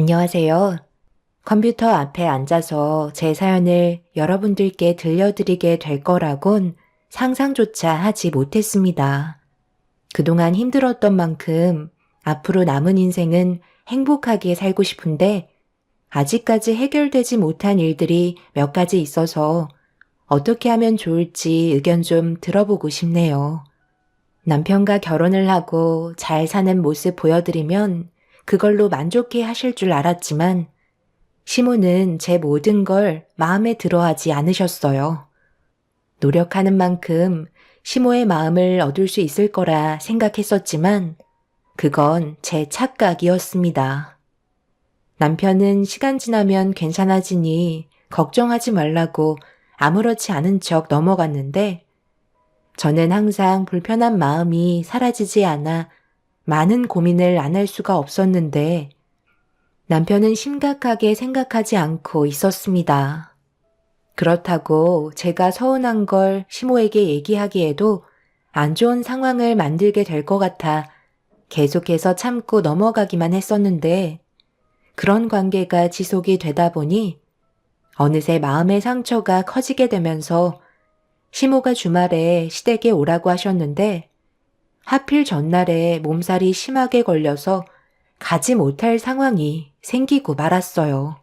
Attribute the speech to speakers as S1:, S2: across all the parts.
S1: 안녕하세요. 컴퓨터 앞에 앉아서 제 사연을 여러분들께 들려드리게 될 거라곤 상상조차 하지 못했습니다. 그동안 힘들었던 만큼 앞으로 남은 인생은 행복하게 살고 싶은데 아직까지 해결되지 못한 일들이 몇 가지 있어서 어떻게 하면 좋을지 의견 좀 들어보고 싶네요. 남편과 결혼을 하고 잘 사는 모습 보여드리면 그걸로 만족해 하실 줄 알았지만 시모는 제 모든 걸 마음에 들어 하지 않으셨어요. 노력하는 만큼 시모의 마음을 얻을 수 있을 거라 생각했었지만 그건 제 착각이었습니다. 남편은 시간 지나면 괜찮아지니 걱정하지 말라고 아무렇지 않은 척 넘어갔는데 저는 항상 불편한 마음이 사라지지 않아 많은 고민을 안 할 수가 없었는데 남편은 심각하게 생각하지 않고 있었습니다. 그렇다고 제가 서운한 걸 시모에게 얘기하기에도 안 좋은 상황을 만들게 될 것 같아 계속해서 참고 넘어가기만 했었는데 그런 관계가 지속이 되다 보니 어느새 마음의 상처가 커지게 되면서 시모가 주말에 시댁에 오라고 하셨는데 하필 전날에 몸살이 심하게 걸려서 가지 못할 상황이 생기고 말았어요.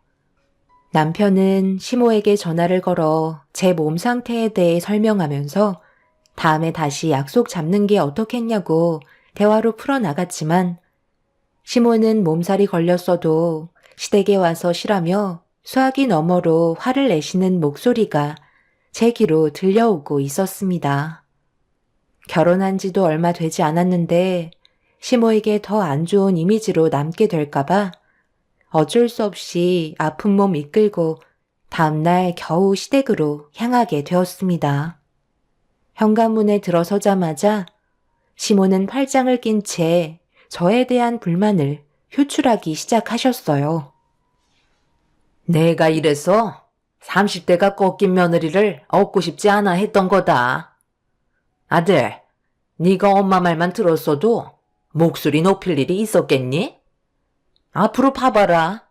S1: 남편은 시모에게 전화를 걸어 제 몸 상태에 대해 설명하면서 다음에 다시 약속 잡는 게 어떻겠냐고 대화로 풀어나갔지만 시모는 몸살이 걸렸어도 시댁에 와서 쉬라며 수화기 너머로 화를 내시는 목소리가 제 귀로 들려오고 있었습니다. 결혼한 지도 얼마 되지 않았는데 시모에게 더 안 좋은 이미지로 남게 될까봐 어쩔 수 없이 아픈 몸 이끌고 다음날 겨우 시댁으로 향하게 되었습니다. 현관문에 들어서자마자 시모는 팔짱을 낀 채 저에 대한 불만을 표출하기 시작하셨어요. 내가 이래서 30대가 꺾인 며느리를 얻고 싶지 않아 했던 거다. 아들, 네가 엄마 말만 들었어도 목소리 높일 일이 있었겠니? 앞으로 봐봐라.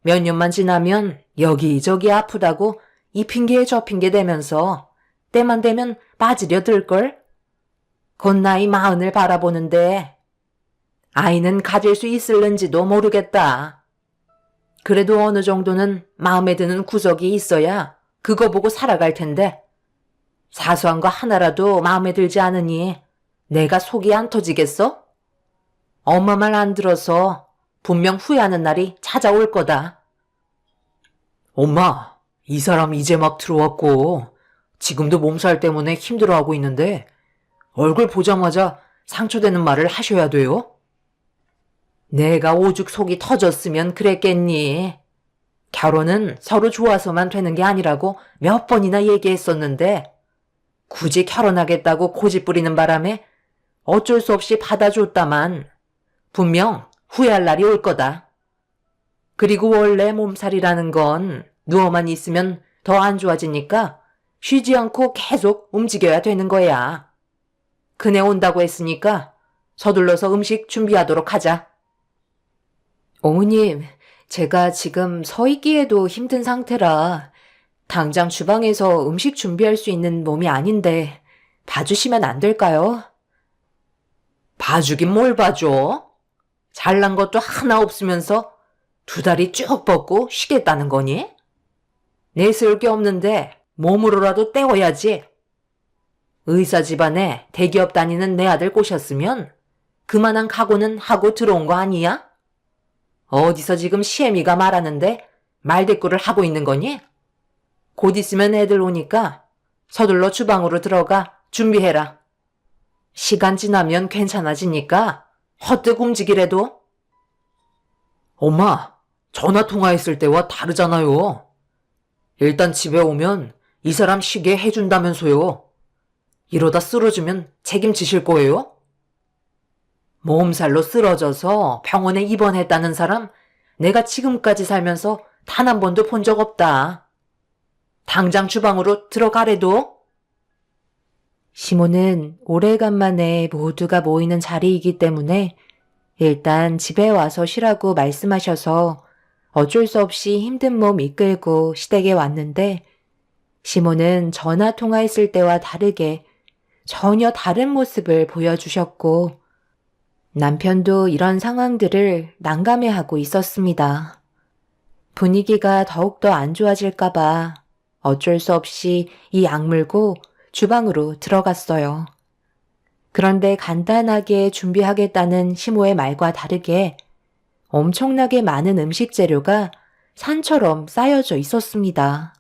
S1: 몇 년만 지나면 여기저기 아프다고 이 핑계에 저 핑계 대면서 때만 되면 빠지려 들걸? 곧 나이 40을 바라보는데 아이는 가질 수 있을는지도 모르겠다. 그래도 어느 정도는 마음에 드는 구석이 있어야 그거 보고 살아갈 텐데 사소한 거 하나라도 마음에 들지 않으니 내가 속이 안 터지겠어? 엄마 말 안 들어서 분명 후회하는 날이 찾아올 거다. 엄마, 이 사람 이제 막 들어왔고 지금도 몸살 때문에 힘들어하고 있는데 얼굴 보자마자 상처되는 말을 하셔야 돼요? 내가 오죽 속이 터졌으면 그랬겠니? 결혼은 서로 좋아서만 되는 게 아니라고 몇 번이나 얘기했었는데 굳이 결혼하겠다고 고집 부리는 바람에 어쩔 수 없이 받아줬다만 분명 후회할 날이 올 거다. 그리고 원래 몸살이라는 건 누워만 있으면 더 안 좋아지니까 쉬지 않고 계속 움직여야 되는 거야. 그네 온다고 했으니까 서둘러서 음식 준비하도록 하자. 어머님, 제가 지금 서 있기에도 힘든 상태라 당장 주방에서 음식 준비할 수 있는 몸이 아닌데 봐주시면 안 될까요? 봐주긴 뭘 봐줘? 잘난 것도 하나 없으면서 두 다리 쭉 뻗고 쉬겠다는 거니? 내세울 게 없는데 몸으로라도 때워야지. 의사 집안에 대기업 다니는 내 아들 꼬셨으면 그만한 각오는 하고 들어온 거 아니야? 어디서 지금 시애미가 말하는데 말대꾸를 하고 있는 거니? 곧 있으면 애들 오니까 서둘러 주방으로 들어가 준비해라. 시간 지나면 괜찮아지니까 헛되고 움직이래도. 엄마, 전화 통화했을 때와 다르잖아요. 일단 집에 오면 이 사람 쉬게 해준다면서요. 이러다 쓰러지면 책임지실 거예요? 몸살로 쓰러져서 병원에 입원했다는 사람 내가 지금까지 살면서 단 한 번도 본 적 없다. 당장 주방으로 들어가래도. 시모는 오래간만에 모두가 모이는 자리이기 때문에 일단 집에 와서 쉬라고 말씀하셔서 어쩔 수 없이 힘든 몸 이끌고 시댁에 왔는데 시모는 전화 통화했을 때와 다르게 전혀 다른 모습을 보여주셨고 남편도 이런 상황들을 난감해하고 있었습니다. 분위기가 더욱더 안 좋아질까봐 어쩔 수 없이 이 악물고 주방으로 들어갔어요. 그런데 간단하게 준비하겠다는 시모의 말과 다르게 엄청나게 많은 음식 재료가 산처럼 쌓여져 있었습니다.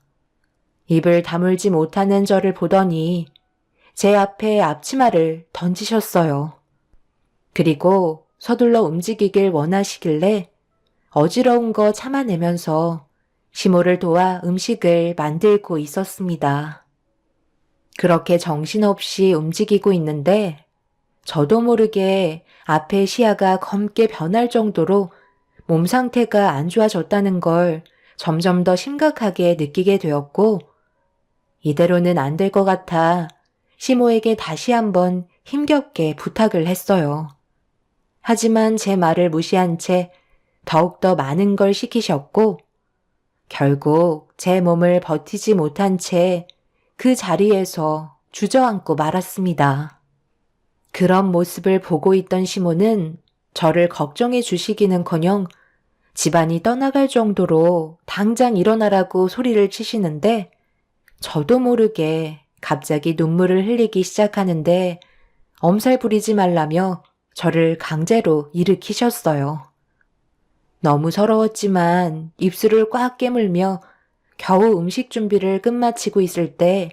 S1: 입을 다물지 못하는 저를 보더니 제 앞에 앞치마를 던지셨어요. 그리고 서둘러 움직이길 원하시길래 어지러운 거 참아내면서 시모를 도와 음식을 만들고 있었습니다. 그렇게 정신없이 움직이고 있는데 저도 모르게 앞에 시야가 검게 변할 정도로 몸 상태가 안 좋아졌다는 걸 점점 더 심각하게 느끼게 되었고 이대로는 안 될 것 같아 시모에게 다시 한번 힘겹게 부탁을 했어요. 하지만 제 말을 무시한 채 더욱더 많은 걸 시키셨고 결국 제 몸을 버티지 못한 채 그 자리에서 주저앉고 말았습니다. 그런 모습을 보고 있던 시모는 저를 걱정해 주시기는커녕 집안이 떠나갈 정도로 당장 일어나라고 소리를 치시는데 저도 모르게 갑자기 눈물을 흘리기 시작하는데 엄살 부리지 말라며 저를 강제로 일으키셨어요. 너무 서러웠지만 입술을 꽉 깨물며 겨우 음식 준비를 끝마치고 있을 때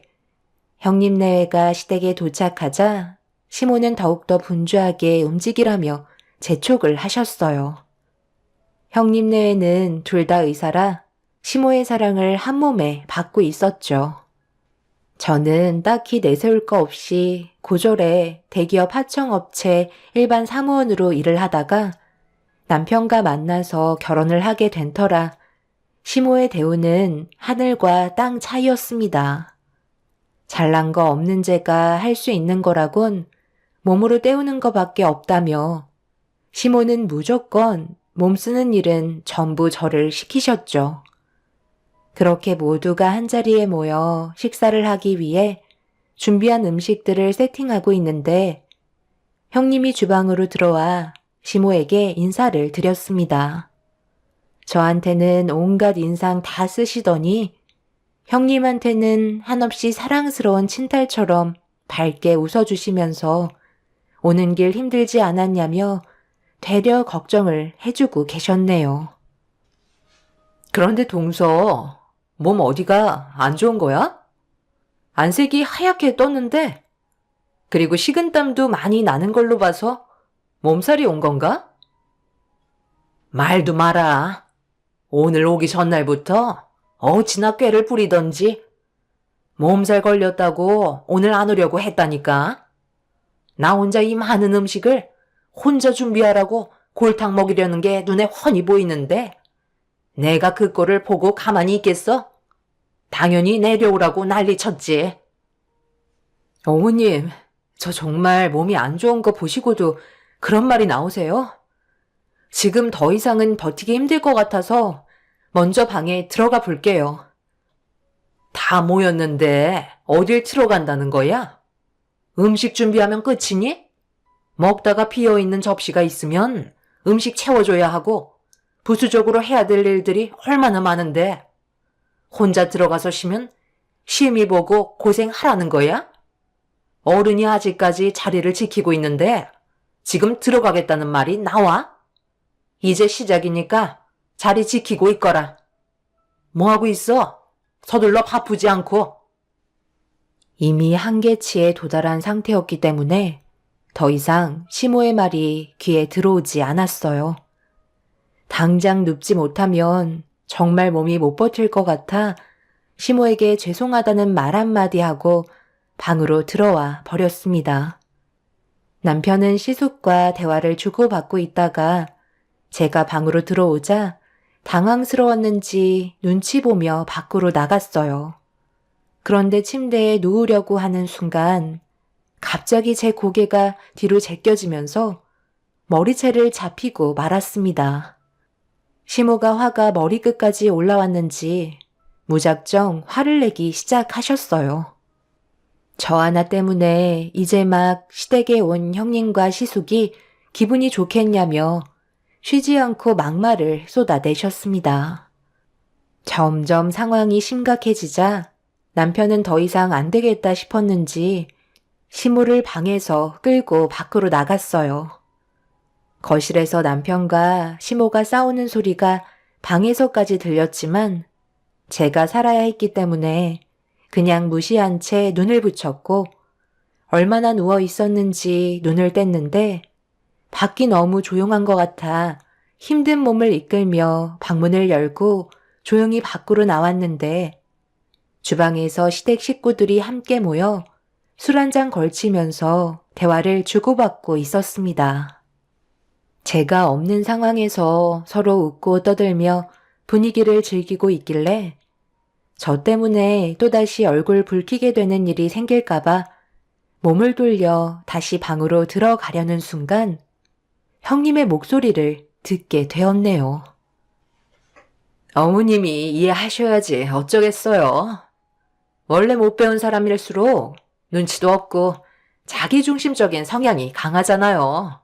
S1: 형님 내외가 시댁에 도착하자 시모는 더욱더 분주하게 움직이라며 재촉을 하셨어요. 형님 내외는 둘 다 의사라 시모의 사랑을 한 몸에 받고 있었죠. 저는 딱히 내세울 거 없이 고졸에 대기업 하청업체 일반 사무원으로 일을 하다가 남편과 만나서 결혼을 하게 된 터라 시모의 대우는 하늘과 땅 차이였습니다. 잘난 거 없는 제가 할 수 있는 거라곤 몸으로 때우는 거밖에 없다며 시모는 무조건 몸 쓰는 일은 전부 저를 시키셨죠. 그렇게 모두가 한자리에 모여 식사를 하기 위해 준비한 음식들을 세팅하고 있는데 형님이 주방으로 들어와 시모에게 인사를 드렸습니다. 저한테는 온갖 인상 다 쓰시더니 형님한테는 한없이 사랑스러운 친딸처럼 밝게 웃어주시면서 오는 길 힘들지 않았냐며 되려 걱정을 해주고 계셨네요. 그런데 동서, 몸 어디가 안 좋은 거야? 안색이 하얗게 떴는데, 그리고 식은땀도 많이 나는 걸로 봐서 몸살이 온 건가? 말도 마라. 오늘 오기 전날부터 어찌나 꾀를 부리던지 몸살 걸렸다고 오늘 안 오려고 했다니까. 나 혼자 이 많은 음식을 혼자 준비하라고 골탕 먹이려는 게 눈에 훤히 보이는데 내가 그 꼴을 보고 가만히 있겠어? 당연히 내려오라고 난리쳤지. 어머님, 저 정말 몸이 안 좋은 거 보시고도 그런 말이 나오세요? 지금 더 이상은 버티기 힘들 것 같아서 먼저 방에 들어가 볼게요. 다 모였는데 어딜 들어간다는 거야? 음식 준비하면 끝이니? 먹다가 비어있는 접시가 있으면 음식 채워줘야 하고 부수적으로 해야 될 일들이 얼마나 많은데 혼자 들어가서 쉬면 심히 보고 고생하라는 거야? 어른이 아직까지 자리를 지키고 있는데 지금 들어가겠다는 말이 나와? 이제 시작이니까 자리 지키고 있거라. 뭐하고 있어? 서둘러 바쁘지 않고. 이미 한계치에 도달한 상태였기 때문에 더 이상 시모의 말이 귀에 들어오지 않았어요. 당장 눕지 못하면 정말 몸이 못 버틸 것 같아 시모에게 죄송하다는 말 한마디 하고 방으로 들어와 버렸습니다. 남편은 시숙과 대화를 주고받고 있다가 제가 방으로 들어오자 당황스러웠는지 눈치 보며 밖으로 나갔어요. 그런데 침대에 누우려고 하는 순간 갑자기 제 고개가 뒤로 제껴지면서 머리채를 잡히고 말았습니다. 시모가 화가 머리끝까지 올라왔는지 무작정 화를 내기 시작하셨어요. 저 하나 때문에 이제 막 시댁에 온 형님과 시숙이 기분이 좋겠냐며 쉬지 않고 막말을 쏟아내셨습니다. 점점 상황이 심각해지자 남편은 더 이상 안 되겠다 싶었는지 시모를 방에서 끌고 밖으로 나갔어요. 거실에서 남편과 시모가 싸우는 소리가 방에서까지 들렸지만 제가 살아야 했기 때문에 그냥 무시한 채 눈을 붙였고 얼마나 누워 있었는지 눈을 뗐는데 밖이 너무 조용한 것 같아 힘든 몸을 이끌며 방문을 열고 조용히 밖으로 나왔는데 주방에서 시댁 식구들이 함께 모여 술 한 잔 걸치면서 대화를 주고받고 있었습니다. 제가 없는 상황에서 서로 웃고 떠들며 분위기를 즐기고 있길래 저 때문에 또다시 얼굴 붉히게 되는 일이 생길까봐 몸을 돌려 다시 방으로 들어가려는 순간 형님의 목소리를 듣게 되었네요. 어머님이 이해하셔야지 어쩌겠어요. 원래 못 배운 사람일수록 눈치도 없고 자기중심적인 성향이 강하잖아요.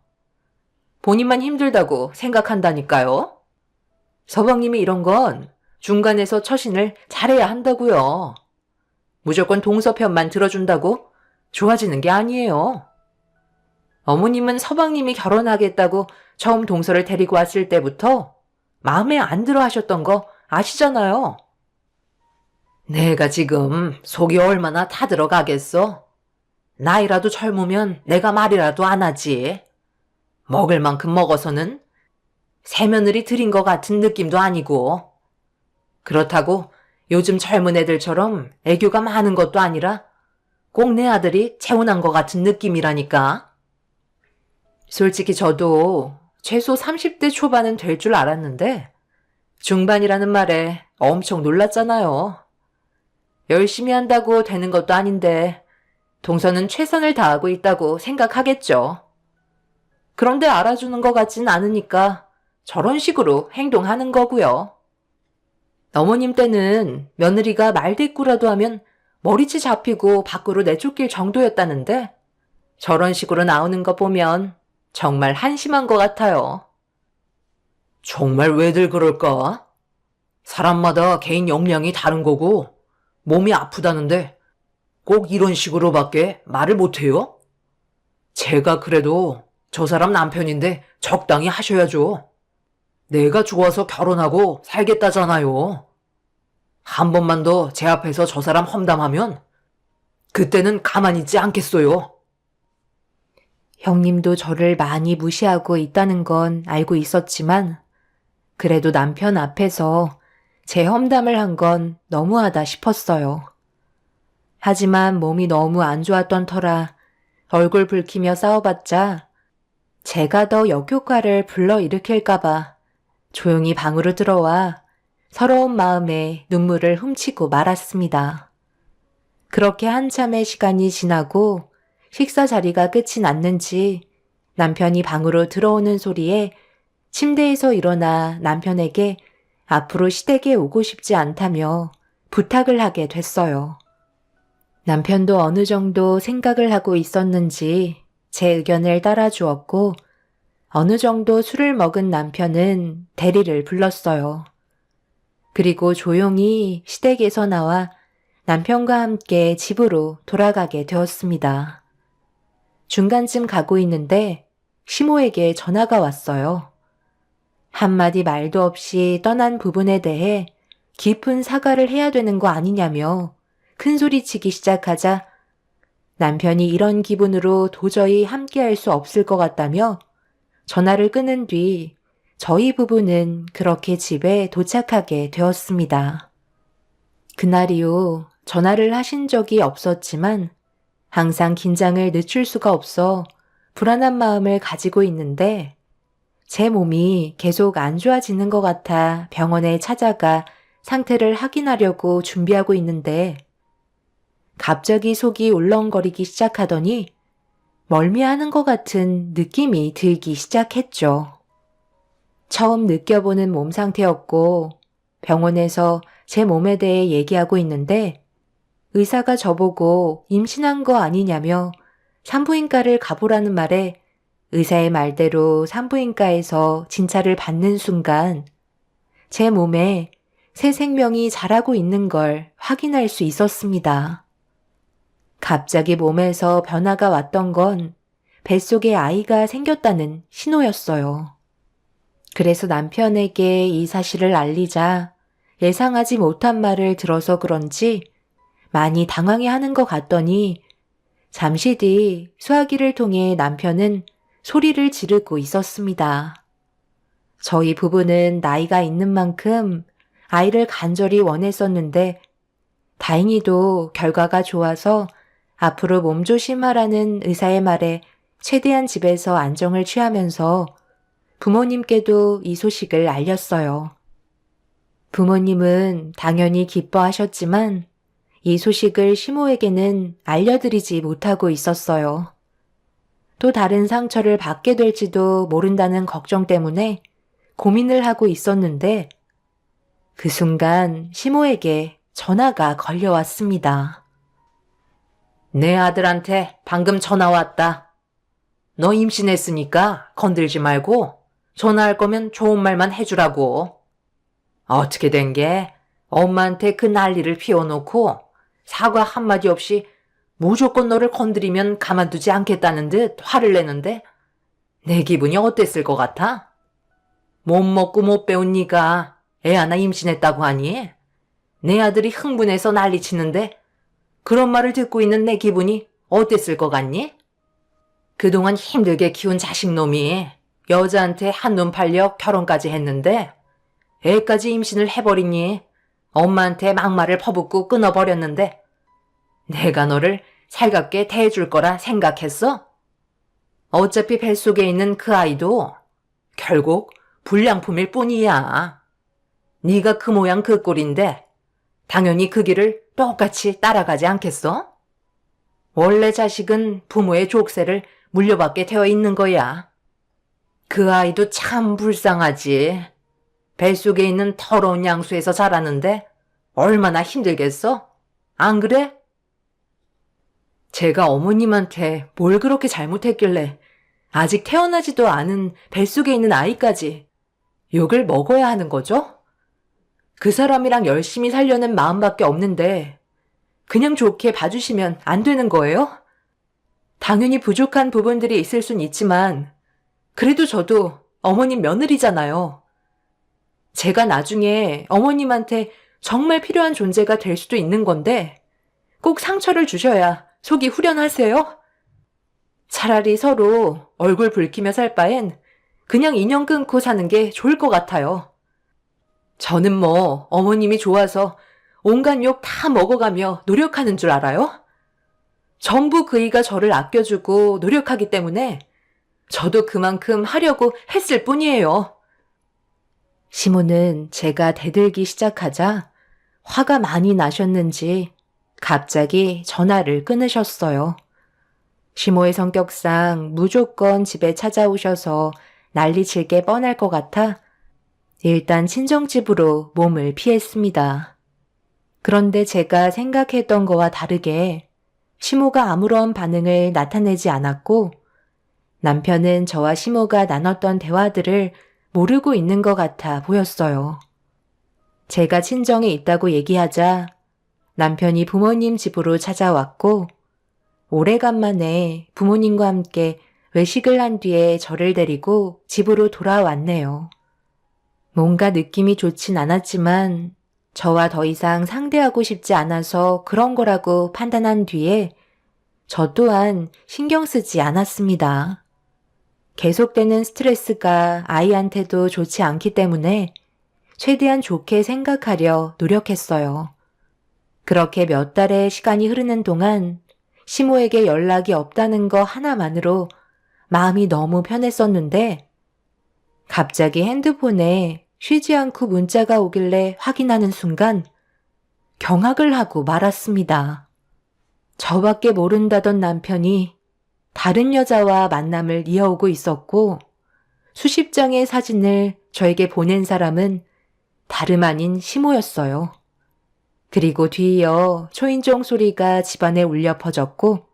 S1: 본인만 힘들다고 생각한다니까요. 서방님이 이런 건 중간에서 처신을 잘해야 한다고요. 무조건 동서편만 들어준다고 좋아지는 게 아니에요. 어머님은 서방님이 결혼하겠다고 처음 동서를 데리고 왔을 때부터 마음에 안 들어 하셨던 거 아시잖아요. 내가 지금 속이 얼마나 타들어가겠어? 나이라도 젊으면 내가 말이라도 안 하지. 먹을 만큼 먹어서는 새며느리 들인 것 같은 느낌도 아니고. 그렇다고 요즘 젊은 애들처럼 애교가 많은 것도 아니라 꼭 내 아들이 재혼한 것 같은 느낌이라니까. 솔직히 저도 최소 30대 초반은 될 줄 알았는데 중반이라는 말에 엄청 놀랐잖아요. 열심히 한다고 되는 것도 아닌데 동서는 최선을 다하고 있다고 생각하겠죠. 그런데 알아주는 것 같진 않으니까 저런 식으로 행동하는 거고요. 어머님 때는 며느리가 말대꾸라도 하면 머리채 잡히고 밖으로 내쫓길 정도였다는데 저런 식으로 나오는 거 보면 정말 한심한 것 같아요. 정말 왜들 그럴까? 사람마다 개인 역량이 다른 거고 몸이 아프다는데 꼭 이런 식으로밖에 말을 못해요? 제가 그래도 저 사람 남편인데 적당히 하셔야죠. 내가 좋아서 결혼하고 살겠다잖아요. 한 번만 더 제 앞에서 저 사람 험담하면 그때는 가만히 있지 않겠어요. 형님도 저를 많이 무시하고 있다는 건 알고 있었지만 그래도 남편 앞에서 제 험담을 한 건 너무하다 싶었어요. 하지만 몸이 너무 안 좋았던 터라 얼굴 붉히며 싸워봤자 제가 더 역효과를 불러일으킬까봐 조용히 방으로 들어와 서러운 마음에 눈물을 훔치고 말았습니다. 그렇게 한참의 시간이 지나고 식사 자리가 끝이 났는지 남편이 방으로 들어오는 소리에 침대에서 일어나 남편에게 앞으로 시댁에 오고 싶지 않다며 부탁을 하게 됐어요. 남편도 어느 정도 생각을 하고 있었는지 제 의견을 따라주었고 어느 정도 술을 먹은 남편은 대리를 불렀어요. 그리고 조용히 시댁에서 나와 남편과 함께 집으로 돌아가게 되었습니다. 중간쯤 가고 있는데 시모에게 전화가 왔어요. 한마디 말도 없이 떠난 부분에 대해 깊은 사과를 해야 되는 거 아니냐며 큰소리치기 시작하자 남편이 이런 기분으로 도저히 함께할 수 없을 것 같다며 전화를 끊은 뒤 저희 부부는 그렇게 집에 도착하게 되었습니다. 그날 이후 전화를 하신 적이 없었지만 항상 긴장을 늦출 수가 없어 불안한 마음을 가지고 있는데 제 몸이 계속 안 좋아지는 것 같아 병원에 찾아가 상태를 확인하려고 준비하고 있는데 갑자기 속이 울렁거리기 처음 느껴보는 몸 상태였고 병원에서 제 몸에 대해 얘기하고 있는데 의사가 저보고 임신한 거 아니냐며 산부인과를 가보라는 말에 의사의 말대로 산부인과에서 진찰을 받는 순간 제 몸에 새 생명이 자라고 있는 걸 확인할 수 있었습니다. 갑자기 몸에서 변화가 왔던 건 뱃속에 아이가 생겼다는 신호였어요. 그래서 남편에게 이 사실을 알리자 예상하지 못한 말을 들어서 그런지 많이 당황해하는 것 같더니 잠시 뒤 수화기를 통해 남편은 소리를 지르고 있었습니다. 저희 부부는 나이가 있는 만큼 아이를 간절히 원했었는데 다행히도 결과가 좋아서 앞으로 몸조심하라는 의사의 말에 최대한 집에서 안정을 취하면서 부모님께도 이 소식을 알렸어요. 부모님은 당연히 기뻐하셨지만 이 소식을 시모에게는 알려드리지 못하고 있었어요. 또 다른 상처를 받게 될지도 모른다는 걱정 때문에 고민을 하고 있었는데 그 순간 시모에게 전화가 걸려왔습니다. 내 아들한테 방금 전화 왔다. 너 임신했으니까 건들지 말고 전화할 거면 좋은 말만 해주라고. 어떻게 된 게 엄마한테 그 난리를 피워놓고 사과 한마디 없이 무조건 너를 건드리면 가만두지 않겠다는 듯 화를 내는데 내 기분이 어땠을 것 같아? 못 먹고 못 배운 네가 애 하나 임신했다고 하니 내 아들이 흥분해서 난리치는데 그런 말을 듣고 있는 내 기분이 어땠을 것 같니? 그동안 힘들게 키운 자식놈이 여자한테 한눈 팔려 결혼까지 했는데 애까지 임신을 해버리니 엄마한테 막말을 퍼붓고 끊어버렸는데 내가 너를 살갑게 대해줄 거라 생각했어? 어차피 뱃속에 있는 그 아이도 결국 불량품일 뿐이야. 네가 그 모양 그 꼴인데 당연히 그 길을 똑같이 따라가지 않겠어? 원래 자식은 부모의 족쇄를 물려받게 되어 있는 거야. 그 아이도 참 불쌍하지. 뱃속에 있는 더러운 양수에서 자라는데 얼마나 힘들겠어? 안 그래? 제가 어머님한테 뭘 그렇게 잘못했길래 아직 태어나지도 않은 뱃속에 있는 아이까지 욕을 먹어야 하는 거죠? 그 사람이랑 열심히 살려는 마음밖에 없는데 그냥 좋게 봐주시면 안 되는 거예요? 당연히 부족한 부분들이 있을 순 있지만 그래도 저도 어머님 며느리잖아요. 제가 나중에 어머님한테 정말 필요한 존재가 될 수도 있는 건데 꼭 상처를 주셔야 속이 후련하세요? 차라리 서로 얼굴 붉히며 살 바엔 그냥 인연 끊고 사는 게 좋을 것 같아요. 저는 뭐 어머님이 좋아서 온갖 욕 다 먹어가며 노력하는 줄 알아요? 전부 그이가 저를 아껴주고 노력하기 때문에 저도 그만큼 하려고 했을 뿐이에요. 시모는 제가 대들기 시작하자 화가 많이 나셨는지 갑자기 전화를 끊으셨어요. 시모의 성격상 무조건 집에 찾아오셔서 난리칠 게 뻔할 것 같아 일단 친정집으로 몸을 피했습니다. 그런데 제가 생각했던 거와 다르게 시모가 아무런 반응을 나타내지 않았고 남편은 저와 시모가 나눴던 대화들을 모르고 있는 것 같아 보였어요. 제가 친정에 있다고 얘기하자 남편이 부모님 집으로 찾아왔고 오래간만에 부모님과 함께 외식을 한 뒤에 저를 데리고 집으로 돌아왔네요. 뭔가 느낌이 좋진 않았지만 저와 더 이상 상대하고 싶지 않아서 그런 거라고 판단한 뒤에 저 또한 신경 쓰지 않았습니다. 계속되는 스트레스가 아이한테도 좋지 않기 때문에 최대한 좋게 생각하려 노력했어요. 그렇게 몇 달의 시간이 흐르는 동안 시모에게 연락이 없다는 거 하나만으로 마음이 너무 편했었는데 갑자기 핸드폰에 쉬지 않고 문자가 오길래 확인하는 순간 경악을 하고 말았습니다. 저밖에 모른다던 남편이 다른 여자와 만남을 이어오고 있었고 수십 장의 사진을 저에게 보낸 사람은 다름 아닌 시모였어요. 그리고 뒤이어 초인종 소리가 집안에 울려 퍼졌고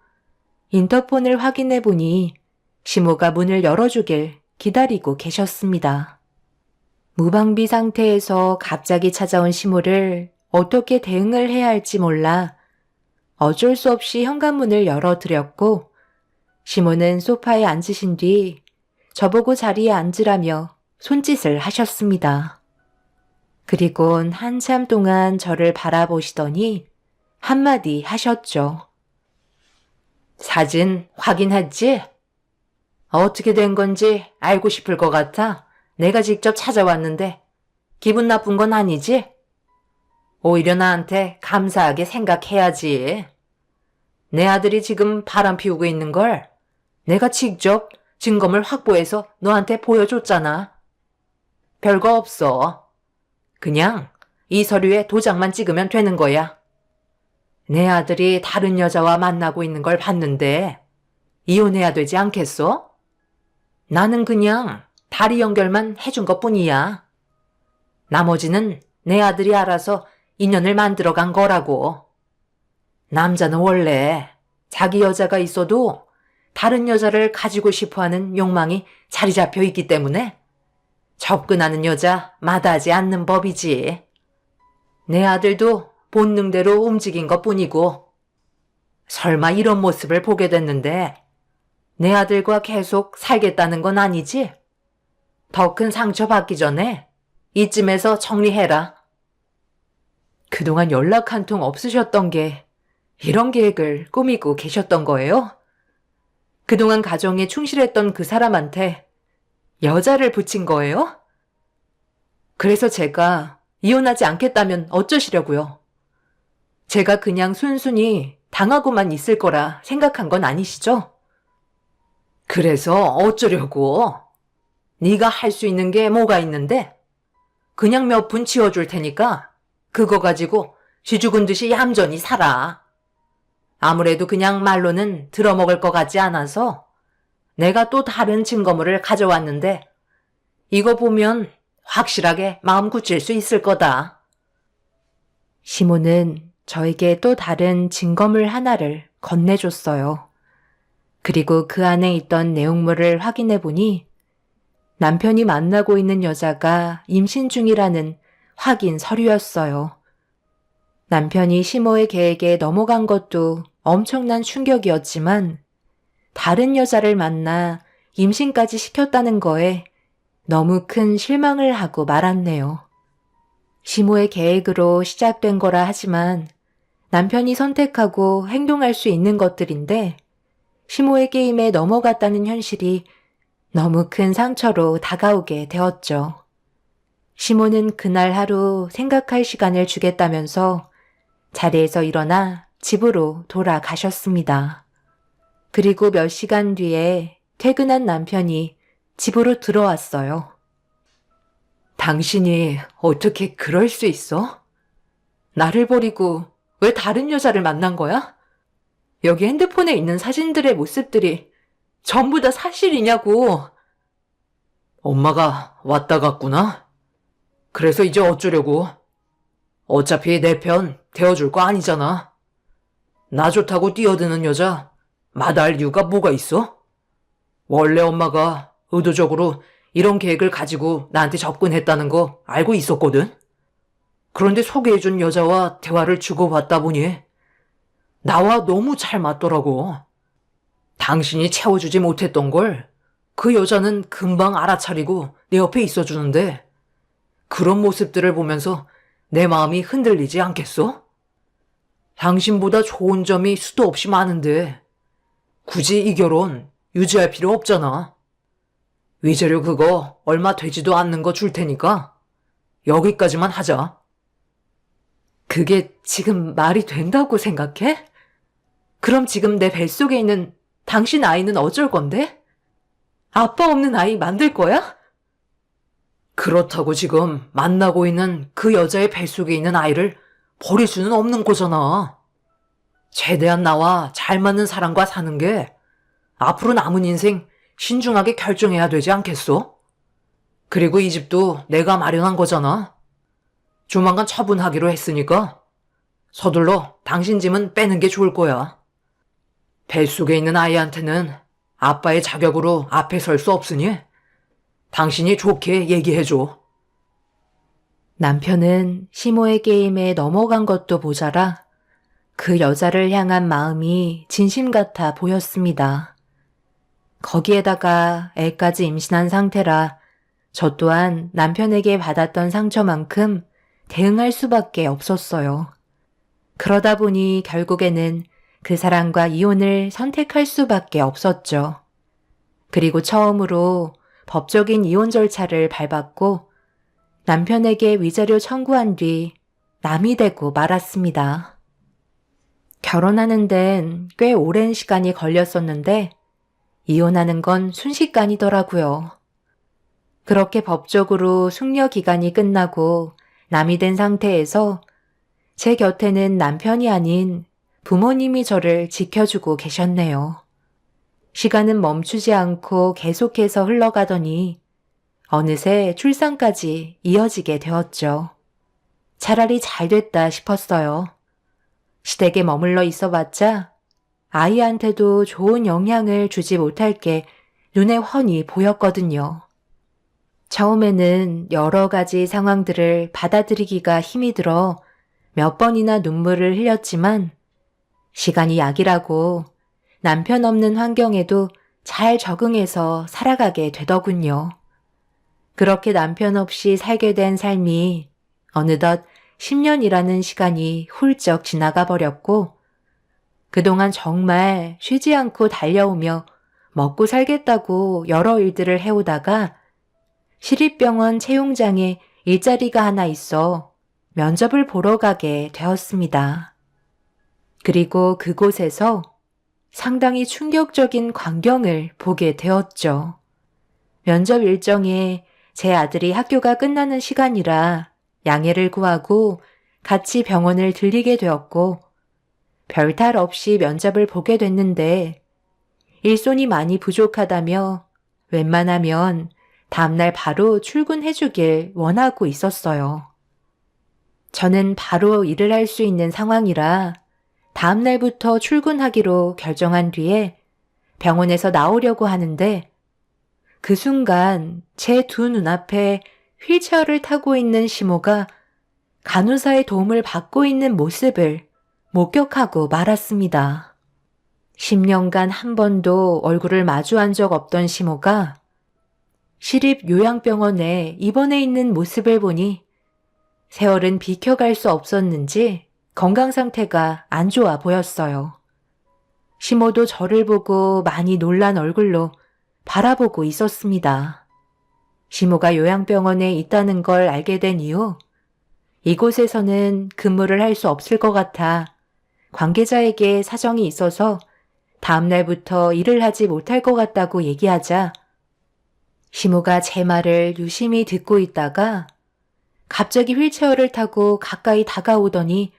S1: 인터폰을 확인해 보니 시모가 문을 열어주길 기다리고 계셨습니다. 무방비 상태에서 갑자기 찾아온 시모를 어떻게 대응을 해야 할지 몰라 어쩔 수 없이 현관문을 열어드렸고 시모는 소파에 앉으신 뒤 저보고 자리에 앉으라며 손짓을 하셨습니다. 그리곤 한참 동안 저를 바라보시더니 한마디 하셨죠. 사진 확인했지? 어떻게 된 건지 알고 싶을 것 같아 내가 직접 찾아왔는데 기분 나쁜 건 아니지? 오히려 나한테 감사하게 생각해야지. 내 아들이 지금 바람 피우고 있는 걸 내가 직접 증거물 확보해서 너한테 보여줬잖아. 별거 없어. 그냥 이 서류에 도장만 찍으면 되는 거야. 내 아들이 다른 여자와 만나고 있는 걸 봤는데 이혼해야 되지 않겠어? 나는 그냥 다리 연결만 해준 것뿐이야. 나머지는 내 아들이 알아서 인연을 만들어간 거라고. 남자는 원래 자기 여자가 있어도 다른 여자를 가지고 싶어하는 욕망이 자리 잡혀 있기 때문에 접근하는 여자 마다하지 않는 법이지. 내 아들도 본능대로 움직인 것뿐이고 설마 이런 모습을 보게 됐는데 내 아들과 계속 살겠다는 건 아니지? 더 큰 상처 받기 전에 이쯤에서 정리해라. 그동안 연락 한 통 없으셨던 게 이런 계획을 꾸미고 계셨던 거예요? 그동안 가정에 충실했던 그 사람한테 여자를 붙인 거예요? 그래서 제가 이혼하지 않겠다면 어쩌시려고요? 제가 그냥 순순히 당하고만 있을 거라 생각한 건 아니시죠? 그래서 어쩌려고? 네가 할 수 있는 게 뭐가 있는데? 그냥 몇 푼 지어줄 테니까 그거 가지고 쥐 죽은 듯이 얌전히 살아. 아무래도 그냥 말로는 들어먹을 것 같지 않아서 내가 또 다른 증거물을 가져왔는데 이거 보면 확실하게 마음 굳힐 수 있을 거다. 시모는 저에게 또 다른 증거물 하나를 건네줬어요. 그리고 그 안에 있던 내용물을 확인해 보니 남편이 만나고 있는 여자가 임신 중이라는 확인 서류였어요. 남편이 시모의 계획에 넘어간 것도 엄청난 충격이었지만 다른 여자를 만나 임신까지 시켰다는 거에 너무 큰 실망을 하고 말았네요. 시모의 계획으로 시작된 거라 하지만 남편이 선택하고 행동할 수 있는 것들인데 시모의 게임에 넘어갔다는 현실이 너무 큰 상처로 다가오게 되었죠. 시모는 그날 하루 생각할 시간을 주겠다면서 자리에서 일어나 집으로 돌아가셨습니다. 그리고 몇 시간 뒤에 퇴근한 남편이 집으로 들어왔어요. 당신이 어떻게 그럴 수 있어? 나를 버리고 왜 다른 여자를 만난 거야? 여기 핸드폰에 있는 사진들의 모습들이 전부 다 사실이냐고. 엄마가 왔다 갔구나. 그래서 이제 어쩌려고. 어차피 내 편 대어줄 거 아니잖아. 나 좋다고 뛰어드는 여자 마다할 이유가 뭐가 있어? 원래 엄마가 의도적으로 이런 계획을 가지고 나한테 접근했다는 거 알고 있었거든. 그런데 소개해준 여자와 대화를 주고받다 보니 나와 너무 잘 맞더라고. 당신이 채워주지 못했던 걸 그 여자는 금방 알아차리고 내 옆에 있어주는데 그런 모습들을 보면서 내 마음이 흔들리지 않겠어? 당신보다 좋은 점이 수도 없이 많은데 굳이 이 결혼 유지할 필요 없잖아. 위자료 그거 얼마 되지도 않는 거 줄 테니까 여기까지만 하자. 그게 지금 말이 된다고 생각해? 그럼 지금 내 뱃속에 있는 당신 아이는 어쩔 건데? 아빠 없는 아이 만들 거야? 그렇다고 지금 만나고 있는 그 여자의 뱃속에 있는 아이를 버릴 수는 없는 거잖아. 최대한 나와 잘 맞는 사람과 사는 게 앞으로 남은 인생 신중하게 결정해야 되지 않겠어?
S2: 그리고 이 집도 내가 마련한 거잖아. 조만간 처분하기로 했으니까 서둘러 당신 짐은 빼는 게 좋을 거야. 뱃속에 있는 아이한테는 아빠의 자격으로 앞에 설 수 없으니 당신이 좋게 얘기해줘.
S1: 남편은 시모의 게임에 넘어간 것도 모자라 그 여자를 향한 마음이 진심 같아 보였습니다. 거기에다가 애까지 임신한 상태라 저 또한 남편에게 받았던 상처만큼 대응할 수밖에 없었어요. 그러다 보니 결국에는 그 사람과 이혼을 선택할 수밖에 없었죠. 그리고 처음으로 법적인 이혼 절차를 밟았고 남편에게 위자료 청구한 뒤 남이 되고 말았습니다. 결혼하는 데는 꽤 오랜 시간이 걸렸었는데 이혼하는 건 순식간이더라고요. 그렇게 법적으로 숙려 기간이 끝나고 남이 된 상태에서 제 곁에는 남편이 아닌 부모님이 저를 지켜주고 계셨네요. 시간은 멈추지 않고 계속해서 흘러가더니 어느새 출산까지 이어지게 되었죠. 차라리 잘 됐다 싶었어요. 시댁에 머물러 있어봤자 아이한테도 좋은 영향을 주지 못할 게 눈에 훤히 보였거든요. 처음에는 여러 가지 상황들을 받아들이기가 힘이 들어 몇 번이나 눈물을 흘렸지만 시간이 약이라고 남편 없는 환경에도 잘 적응해서 살아가게 되더군요. 그렇게 남편 없이 살게 된 삶이 어느덧 10년이라는 시간이 훌쩍 지나가 버렸고 그동안 정말 쉬지 않고 달려오며 먹고 살겠다고 여러 일들을 해오다가 시립병원 채용장에 일자리가 하나 있어 면접을 보러 가게 되었습니다. 그리고 그곳에서 상당히 충격적인 광경을 보게 되었죠. 면접 일정에 제 아들이 학교가 끝나는 시간이라 양해를 구하고 같이 병원을 들리게 되었고 별탈 없이 면접을 보게 됐는데 일손이 많이 부족하다며 웬만하면 다음날 바로 출근해주길 원하고 있었어요. 저는 바로 일을 할 수 있는 상황이라 다음날부터 출근하기로 결정한 뒤에 병원에서 나오려고 하는데 그 순간 제 두 눈앞에 휠체어를 타고 있는 시모가 간호사의 도움을 받고 있는 모습을 목격하고 말았습니다. 10년간 한 번도 얼굴을 마주한 적 없던 시모가 시립 요양병원에 입원해 있는 모습을 보니 세월은 비켜갈 수 없었는지 건강 상태가 안 좋아 보였어요. 시모도 저를 보고 많이 놀란 얼굴로 바라보고 있었습니다. 시모가 요양병원에 있다는 걸 알게 된 이후 이곳에서는 근무를 할 수 없을 것 같아 관계자에게 사정이 있어서 다음날부터 일을 하지 못할 것 같다고 얘기하자 시모가 제 말을 유심히 듣고 있다가 갑자기 휠체어를 타고 가까이 다가오더니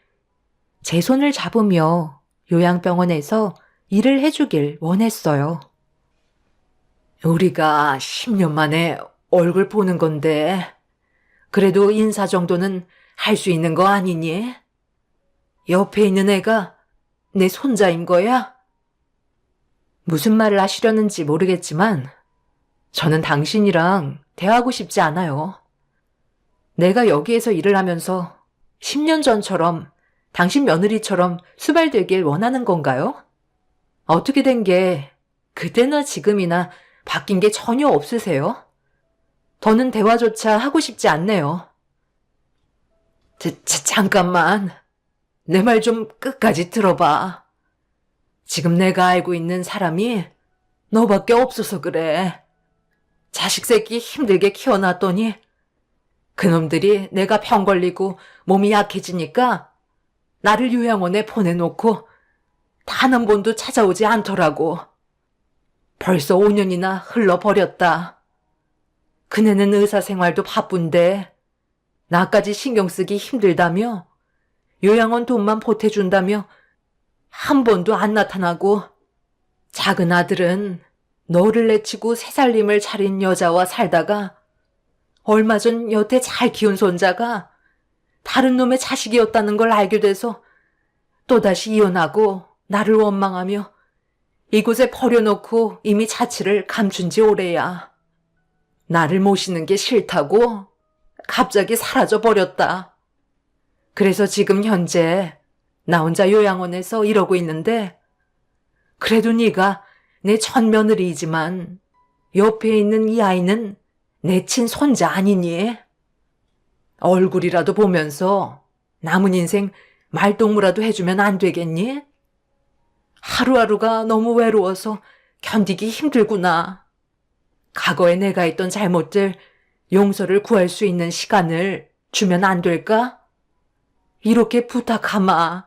S1: 제 손을 잡으며 요양병원에서 일을 해주길 원했어요.
S2: 우리가 10년 만에 얼굴 보는 건데 그래도 인사 정도는 할 수 있는 거 아니니? 옆에 있는 애가 내 손자인 거야?
S1: 무슨 말을 하시려는지 모르겠지만 저는 당신이랑 대화하고 싶지 않아요. 내가 여기에서 일을 하면서 10년 전처럼 당신 며느리처럼 수발되길 원하는 건가요? 어떻게 된 게 그때나 지금이나 바뀐 게 전혀 없으세요? 더는 대화조차 하고 싶지 않네요.
S2: 잠깐만. 내 말 좀 끝까지 들어봐. 지금 내가 알고 있는 사람이 너밖에 없어서 그래. 자식 새끼 힘들게 키워놨더니 그놈들이 내가 병 걸리고 몸이 약해지니까 나를 요양원에 보내놓고 단 한 번도 찾아오지 않더라고. 벌써 5년이나 흘러버렸다. 그네는 의사 생활도 바쁜데 나까지 신경 쓰기 힘들다며 요양원 돈만 보태준다며 한 번도 안 나타나고 작은 아들은 너를 내치고 새살림을 차린 여자와 살다가 얼마 전 여태 잘 키운 손자가 다른 놈의 자식이었다는 걸 알게 돼서 또다시 이혼하고 나를 원망하며 이곳에 버려놓고 이미 자취를 감춘 지 오래야. 나를 모시는 게 싫다고 갑자기 사라져 버렸다. 그래서 지금 현재 나 혼자 요양원에서 이러고 있는데, 그래도 네가 내 첫며느리이지만 옆에 있는 이 아이는 내 친손자 아니니? 얼굴이라도 보면서 남은 인생 말동무라도 해주면 안 되겠니? 하루하루가 너무 외로워서 견디기 힘들구나. 과거에 내가 했던 잘못들 용서를 구할 수 있는 시간을 주면 안 될까? 이렇게 부탁하마.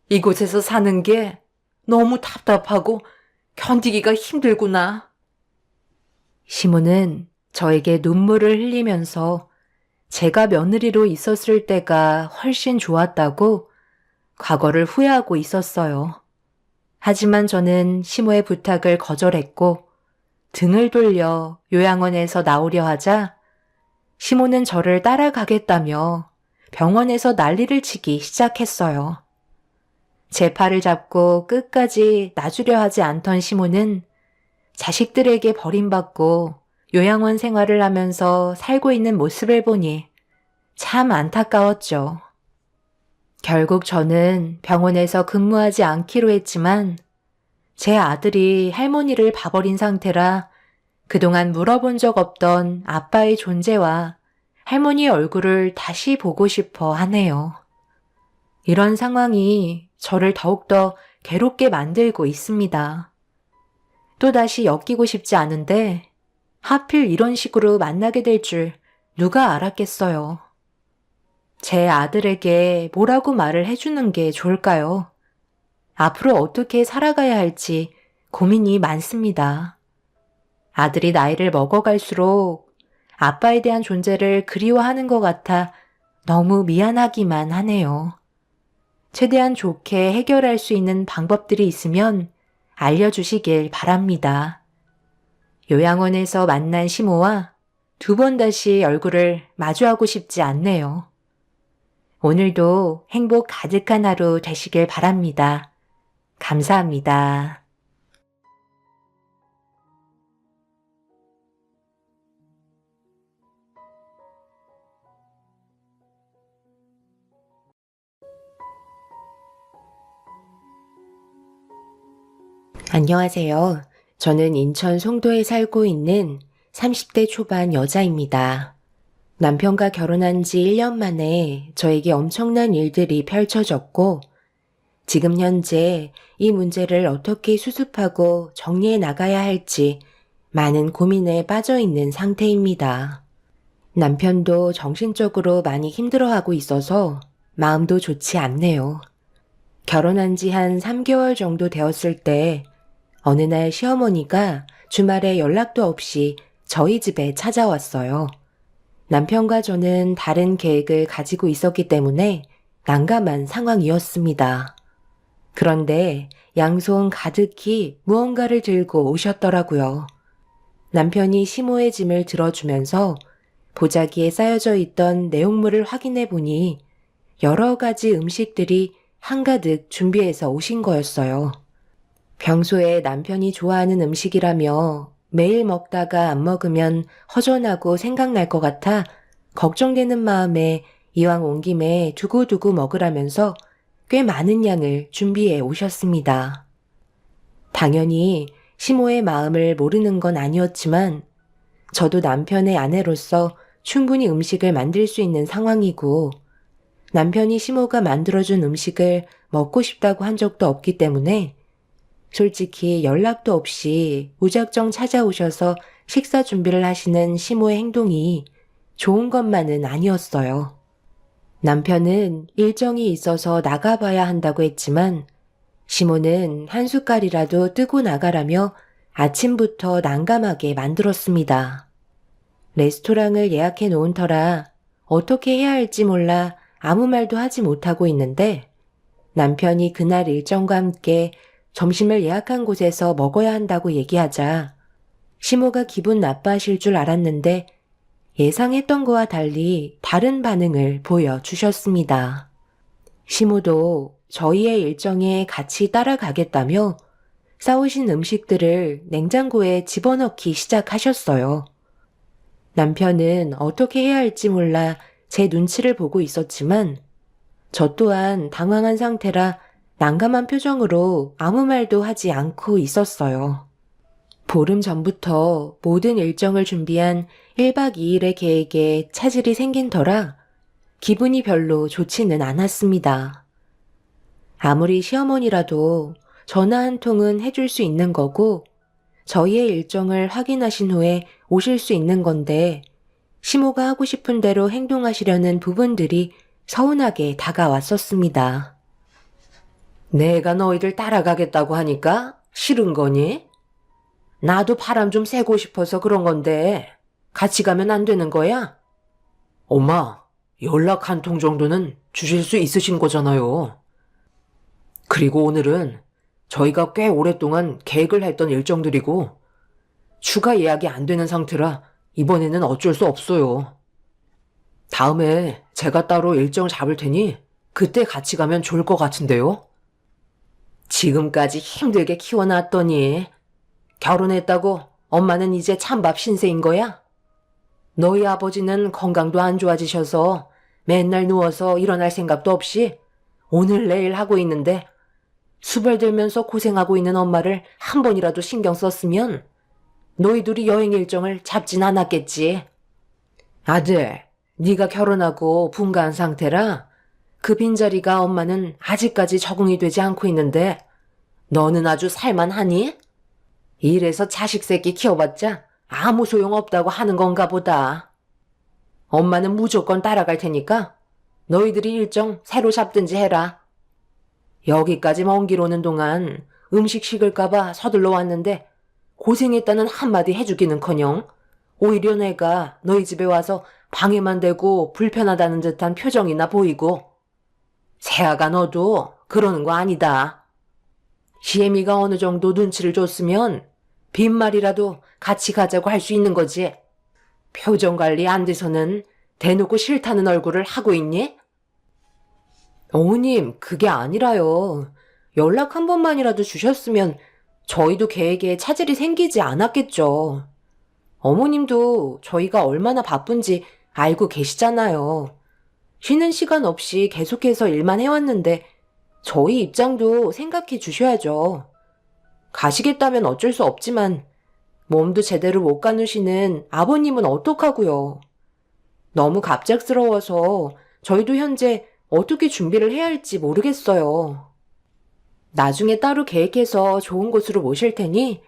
S2: 이곳에서 사는 게 너무 답답하고 견디기가 힘들구나.
S1: 시모는 저에게 눈물을 흘리면서 제가 며느리로 있었을 때가 훨씬 좋았다고 과거를 후회하고 있었어요. 하지만 저는 시모의 부탁을 거절했고 등을 돌려 요양원에서 나오려 하자 시모는 저를 따라가겠다며 병원에서 난리를 치기 시작했어요. 제 팔을 잡고 끝까지 놔주려 하지 않던 시모는 자식들에게 버림받고 요양원 생활을 하면서 살고 있는 모습을 보니 참 안타까웠죠. 결국 저는 병원에서 근무하지 않기로 했지만 제 아들이 할머니를 봐버린 상태라 그동안 물어본 적 없던 아빠의 존재와 할머니의 얼굴을 다시 보고 싶어 하네요. 이런 상황이 저를 더욱더 괴롭게 만들고 있습니다. 또다시 엮이고 싶지 않은데 하필 이런 식으로 만나게 될 줄 누가 알았겠어요. 제 아들에게 뭐라고 말을 해주는 게 좋을까요? 앞으로 어떻게 살아가야 할지 고민이 많습니다. 아들이 나이를 먹어갈수록 아빠에 대한 존재를 그리워하는 것 같아 너무 미안하기만 하네요. 최대한 좋게 해결할 수 있는 방법들이 있으면 알려주시길 바랍니다. 요양원에서 만난 시모와 두 번 다시 얼굴을 마주하고 싶지 않네요. 오늘도 행복 가득한 하루 되시길 바랍니다. 감사합니다. 안녕하세요. 저는 인천 송도에 살고 있는 30대 초반 여자입니다. 남편과 결혼한 지 1년 만에 저에게 엄청난 일들이 펼쳐졌고, 지금 현재 이 문제를 어떻게 수습하고 정리해 나가야 할지 많은 고민에 빠져 있는 상태입니다. 남편도 정신적으로 많이 힘들어하고 있어서 마음도 좋지 않네요. 결혼한 지 한 3개월 정도 되었을 때 어느 날 시어머니가 주말에 연락도 없이 저희 집에 찾아왔어요. 남편과 저는 다른 계획을 가지고 있었기 때문에 난감한 상황이었습니다. 그런데 양손 가득히 무언가를 들고 오셨더라고요. 남편이 시모의 짐을 들어주면서 보자기에 쌓여져 있던 내용물을 확인해 보니 여러 가지 음식들이 한가득 준비해서 오신 거였어요. 평소에 남편이 좋아하는 음식이라며 매일 먹다가 안 먹으면 허전하고 생각날 것 같아 걱정되는 마음에 이왕 온 김에 두고두고 먹으라면서 꽤 많은 양을 준비해 오셨습니다. 당연히 시모의 마음을 모르는 건 아니었지만 저도 남편의 아내로서 충분히 음식을 만들 수 있는 상황이고 남편이 시모가 만들어준 음식을 먹고 싶다고 한 적도 없기 때문에 솔직히 연락도 없이 무작정 찾아오셔서 식사 준비를 하시는 시모의 행동이 좋은 것만은 아니었어요. 남편은 일정이 있어서 나가봐야 한다고 했지만 시모는 한 숟갈이라도 뜨고 나가라며 아침부터 난감하게 만들었습니다. 레스토랑을 예약해 놓은 터라 어떻게 해야 할지 몰라 아무 말도 하지 못하고 있는데 남편이 그날 일정과 함께 점심을 예약한 곳에서 먹어야 한다고 얘기하자 시모가 기분 나빠하실 줄 알았는데 예상했던 거와 달리 다른 반응을 보여주셨습니다. 시모도 저희의 일정에 같이 따라가겠다며 싸우신 음식들을 냉장고에 집어넣기 시작하셨어요. 남편은 어떻게 해야 할지 몰라 제 눈치를 보고 있었지만 저 또한 당황한 상태라 난감한 표정으로 아무 말도 하지 않고 있었어요. 보름 전부터 모든 일정을 준비한 1박 2일의 계획에 차질이 생긴 터라 기분이 별로 좋지는 않았습니다. 아무리 시어머니라도 전화 한 통은 해줄 수 있는 거고 저희의 일정을 확인하신 후에 오실 수 있는 건데 시모가 하고 싶은 대로 행동하시려는 부분들이 서운하게 다가왔었습니다. 내가 너희들 따라가겠다고 하니까 싫은 거니? 나도 바람 좀 쐬고 싶어서 그런 건데 같이 가면 안 되는 거야? 엄마, 연락 한 통 정도는 주실 수 있으신 거잖아요. 그리고 오늘은 저희가 꽤 오랫동안 계획을 했던 일정들이고 추가 예약이 안 되는 상태라 이번에는 어쩔 수 없어요. 다음에 제가 따로 일정 잡을 테니 그때 같이 가면 좋을 것 같은데요. 지금까지 힘들게 키워놨더니 결혼했다고 엄마는 이제 찬밥 신세인 거야? 너희 아버지는 건강도 안 좋아지셔서 맨날 누워서 일어날 생각도 없이 오늘 내일 하고 있는데 수발 들면서 고생하고 있는 엄마를 한 번이라도 신경 썼으면 너희 둘이 여행 일정을 잡진 않았겠지. 아들, 네가 결혼하고 분가한 상태라 그 빈자리가 엄마는 아직까지 적응이 되지 않고 있는데 너는 아주 살만하니? 이래서 자식 새끼 키워봤자 아무 소용없다고 하는 건가 보다. 엄마는 무조건 따라갈 테니까 너희들이 일정 새로 잡든지 해라. 여기까지 먼 길 오는 동안 음식 식을까봐 서둘러 왔는데 고생했다는 한마디 해주기는커녕 오히려 내가 너희 집에 와서 방해만 되고 불편하다는 듯한 표정이나 보이고. 세아가 너도 그러는 거 아니다. 시애미가 어느 정도 눈치를 줬으면 빈말이라도 같이 가자고 할 수 있는 거지. 표정 관리 안 돼서는 대놓고 싫다는 얼굴을 하고 있니? 어머님, 그게 아니라요. 연락 한 번만이라도 주셨으면 저희도 계획에 차질이 생기지 않았겠죠. 어머님도 저희가 얼마나 바쁜지 알고 계시잖아요. 쉬는 시간 없이 계속해서 일만 해왔는데 저희 입장도 생각해 주셔야죠. 가시겠다면 어쩔 수 없지만 몸도 제대로 못 가누시는 아버님은 어떡하고요. 너무 갑작스러워서 저희도 현재 어떻게 준비를 해야 할지 모르겠어요. 나중에 따로 계획해서 좋은 곳으로 모실 테니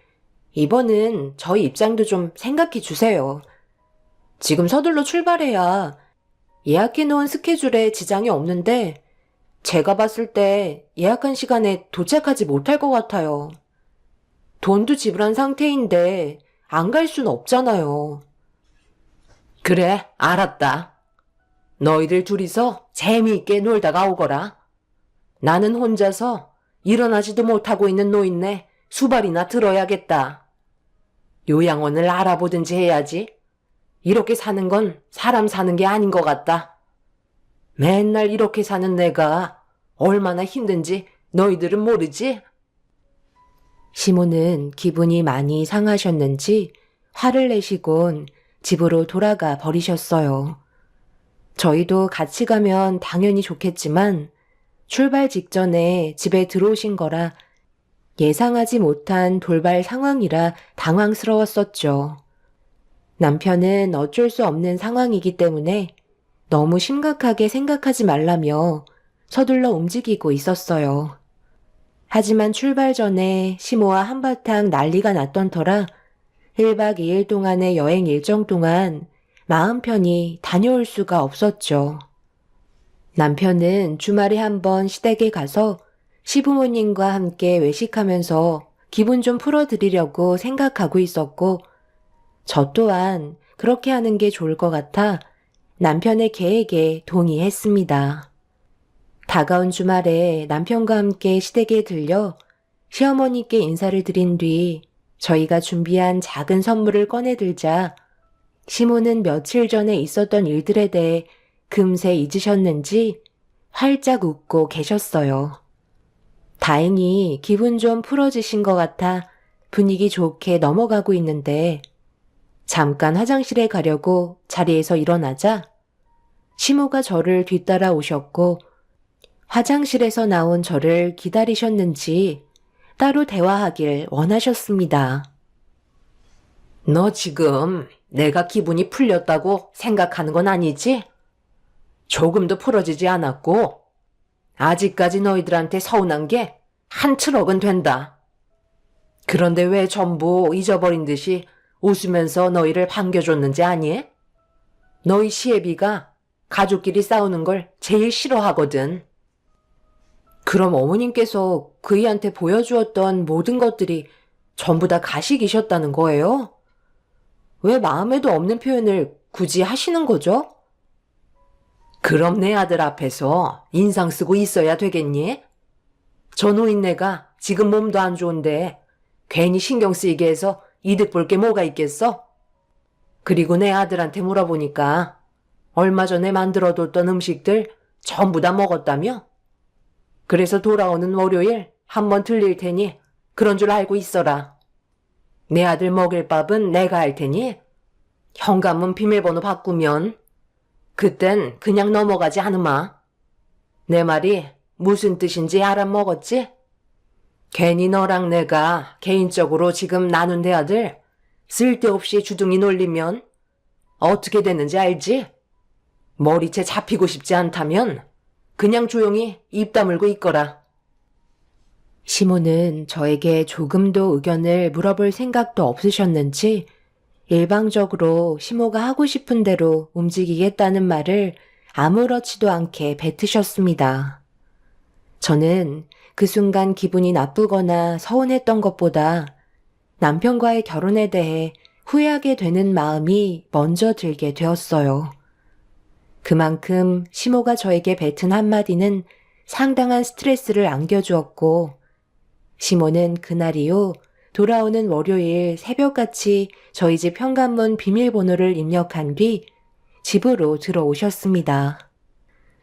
S1: 이번은 저희 입장도 좀 생각해 주세요. 지금 서둘러 출발해야 예약해놓은 스케줄에 지장이 없는데 제가 봤을 때 예약한 시간에 도착하지 못할 것 같아요. 돈도 지불한 상태인데 안 갈 순 없잖아요. 그래, 알았다. 너희들 둘이서 재미있게 놀다가 오거라. 나는 혼자서 일어나지도 못하고 있는 노인네 수발이나 들어야겠다. 요양원을 알아보든지 해야지. 이렇게 사는 건 사람 사는 게 아닌 것 같다. 맨날 이렇게 사는 내가 얼마나 힘든지 너희들은 모르지? 시모는 기분이 많이 상하셨는지 화를 내시곤 집으로 돌아가 버리셨어요. 저희도 같이 가면 당연히 좋겠지만 출발 직전에 집에 들어오신 거라 예상하지 못한 돌발 상황이라 당황스러웠었죠. 남편은 어쩔 수 없는 상황이기 때문에 너무 심각하게 생각하지 말라며 서둘러 움직이고 있었어요. 하지만 출발 전에 시모와 한바탕 난리가 났던 터라 1박 2일 동안의 여행 일정 동안 마음 편히 다녀올 수가 없었죠. 남편은 주말에 한번 시댁에 가서 시부모님과 함께 외식하면서 기분 좀 풀어드리려고 생각하고 있었고 저 또한 그렇게 하는 게 좋을 것 같아 남편의 계획에 동의했습니다. 다가온 주말에 남편과 함께 시댁에 들려 시어머니께 인사를 드린 뒤 저희가 준비한 작은 선물을 꺼내들자 시모는 며칠 전에 있었던 일들에 대해 금세 잊으셨는지 활짝 웃고 계셨어요. 다행히 기분 좀 풀어지신 것 같아 분위기 좋게 넘어가고 있는데 잠깐 화장실에 가려고 자리에서 일어나자 시모가 저를 뒤따라 오셨고 화장실에서 나온 저를 기다리셨는지 따로 대화하길 원하셨습니다.
S2: 너 지금 내가 기분이 풀렸다고 생각하는 건 아니지? 조금도 풀어지지 않았고 아직까지 너희들한테 서운한 게 한 트럭은 된다. 그런데 왜 전부 잊어버린 듯이 웃으면서 너희를 반겨줬는지 아니? 너희 시애비가 가족끼리 싸우는 걸 제일 싫어하거든. 그럼 어머님께서 그이한테 보여주었던 모든 것들이 전부 다 가식이셨다는 거예요? 왜 마음에도 없는 표현을 굳이 하시는 거죠? 그럼 내 아들 앞에서 인상 쓰고 있어야 되겠니? 저 노인네가 지금 몸도 안 좋은데 괜히 신경 쓰이게 해서 이득 볼 게 뭐가 있겠어? 그리고 내 아들한테 물어보니까 얼마 전에 만들어뒀던 음식들 전부 다 먹었다며? 그래서 돌아오는 월요일 한번 들릴 테니 그런 줄 알고 있어라. 내 아들 먹일 밥은 내가 할 테니 현관문 비밀번호 바꾸면 그땐 그냥 넘어가지 않으마. 내 말이 무슨 뜻인지 알아먹었지? 괜히 너랑 내가 개인적으로 지금 나눈 대화들 쓸데없이 주둥이 놀리면 어떻게 되는지 알지? 머리채 잡히고 싶지 않다면 그냥 조용히 입 다물고 있거라.
S1: 시모는 저에게 조금도 의견을 물어볼 생각도 없으셨는지 일방적으로 시모가 하고 싶은 대로 움직이겠다는 말을 아무렇지도 않게 뱉으셨습니다. 저는 그 순간 기분이 나쁘거나 서운했던 것보다 남편과의 결혼에 대해 후회하게 되는 마음이 먼저 들게 되었어요. 그만큼 시모가 저에게 뱉은 한마디는 상당한 스트레스를 안겨주었고 시모는 그날 이후 돌아오는 월요일 새벽같이 저희 집 현관문 비밀번호를 입력한 뒤 집으로 들어오셨습니다.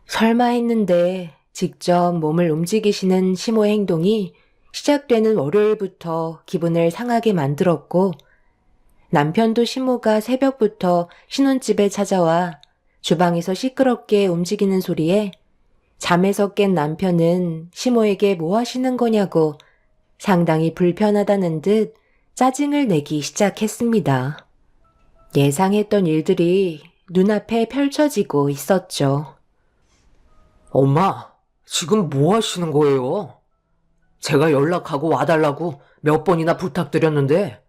S1: 설마 했는데 직접 몸을 움직이시는 시모의 행동이 시작되는 월요일부터 기분을 상하게 만들었고 남편도 시모가 새벽부터 신혼집에 찾아와 주방에서 시끄럽게 움직이는 소리에 잠에서 깬 남편은 시모에게 뭐 하시는 거냐고 상당히 불편하다는 듯 짜증을 내기 시작했습니다. 예상했던 일들이 눈앞에 펼쳐지고 있었죠.
S2: 엄마, 지금 뭐 하시는 거예요? 제가 연락하고 와달라고 몇 번이나 부탁드렸는데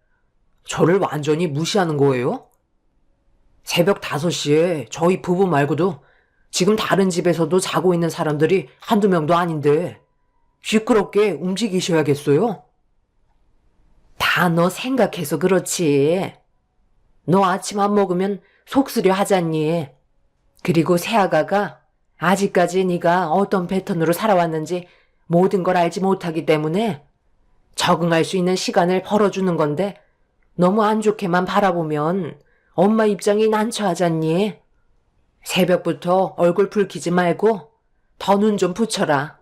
S2: 저를 완전히 무시하는 거예요? 새벽 5시에 저희 부부 말고도 지금 다른 집에서도 자고 있는 사람들이 한두 명도 아닌데 시끄럽게 움직이셔야겠어요? 다 너 생각해서 그렇지. 너 아침 안 먹으면 속쓰려 하잖니. 그리고 새아가가 아직까지 네가 어떤 패턴으로 살아왔는지 모든 걸 알지 못하기 때문에 적응할 수 있는 시간을 벌어주는 건데 너무 안 좋게만 바라보면 엄마 입장이 난처하잖니. 새벽부터 얼굴 붉히지 말고 더 눈 좀 붙여라.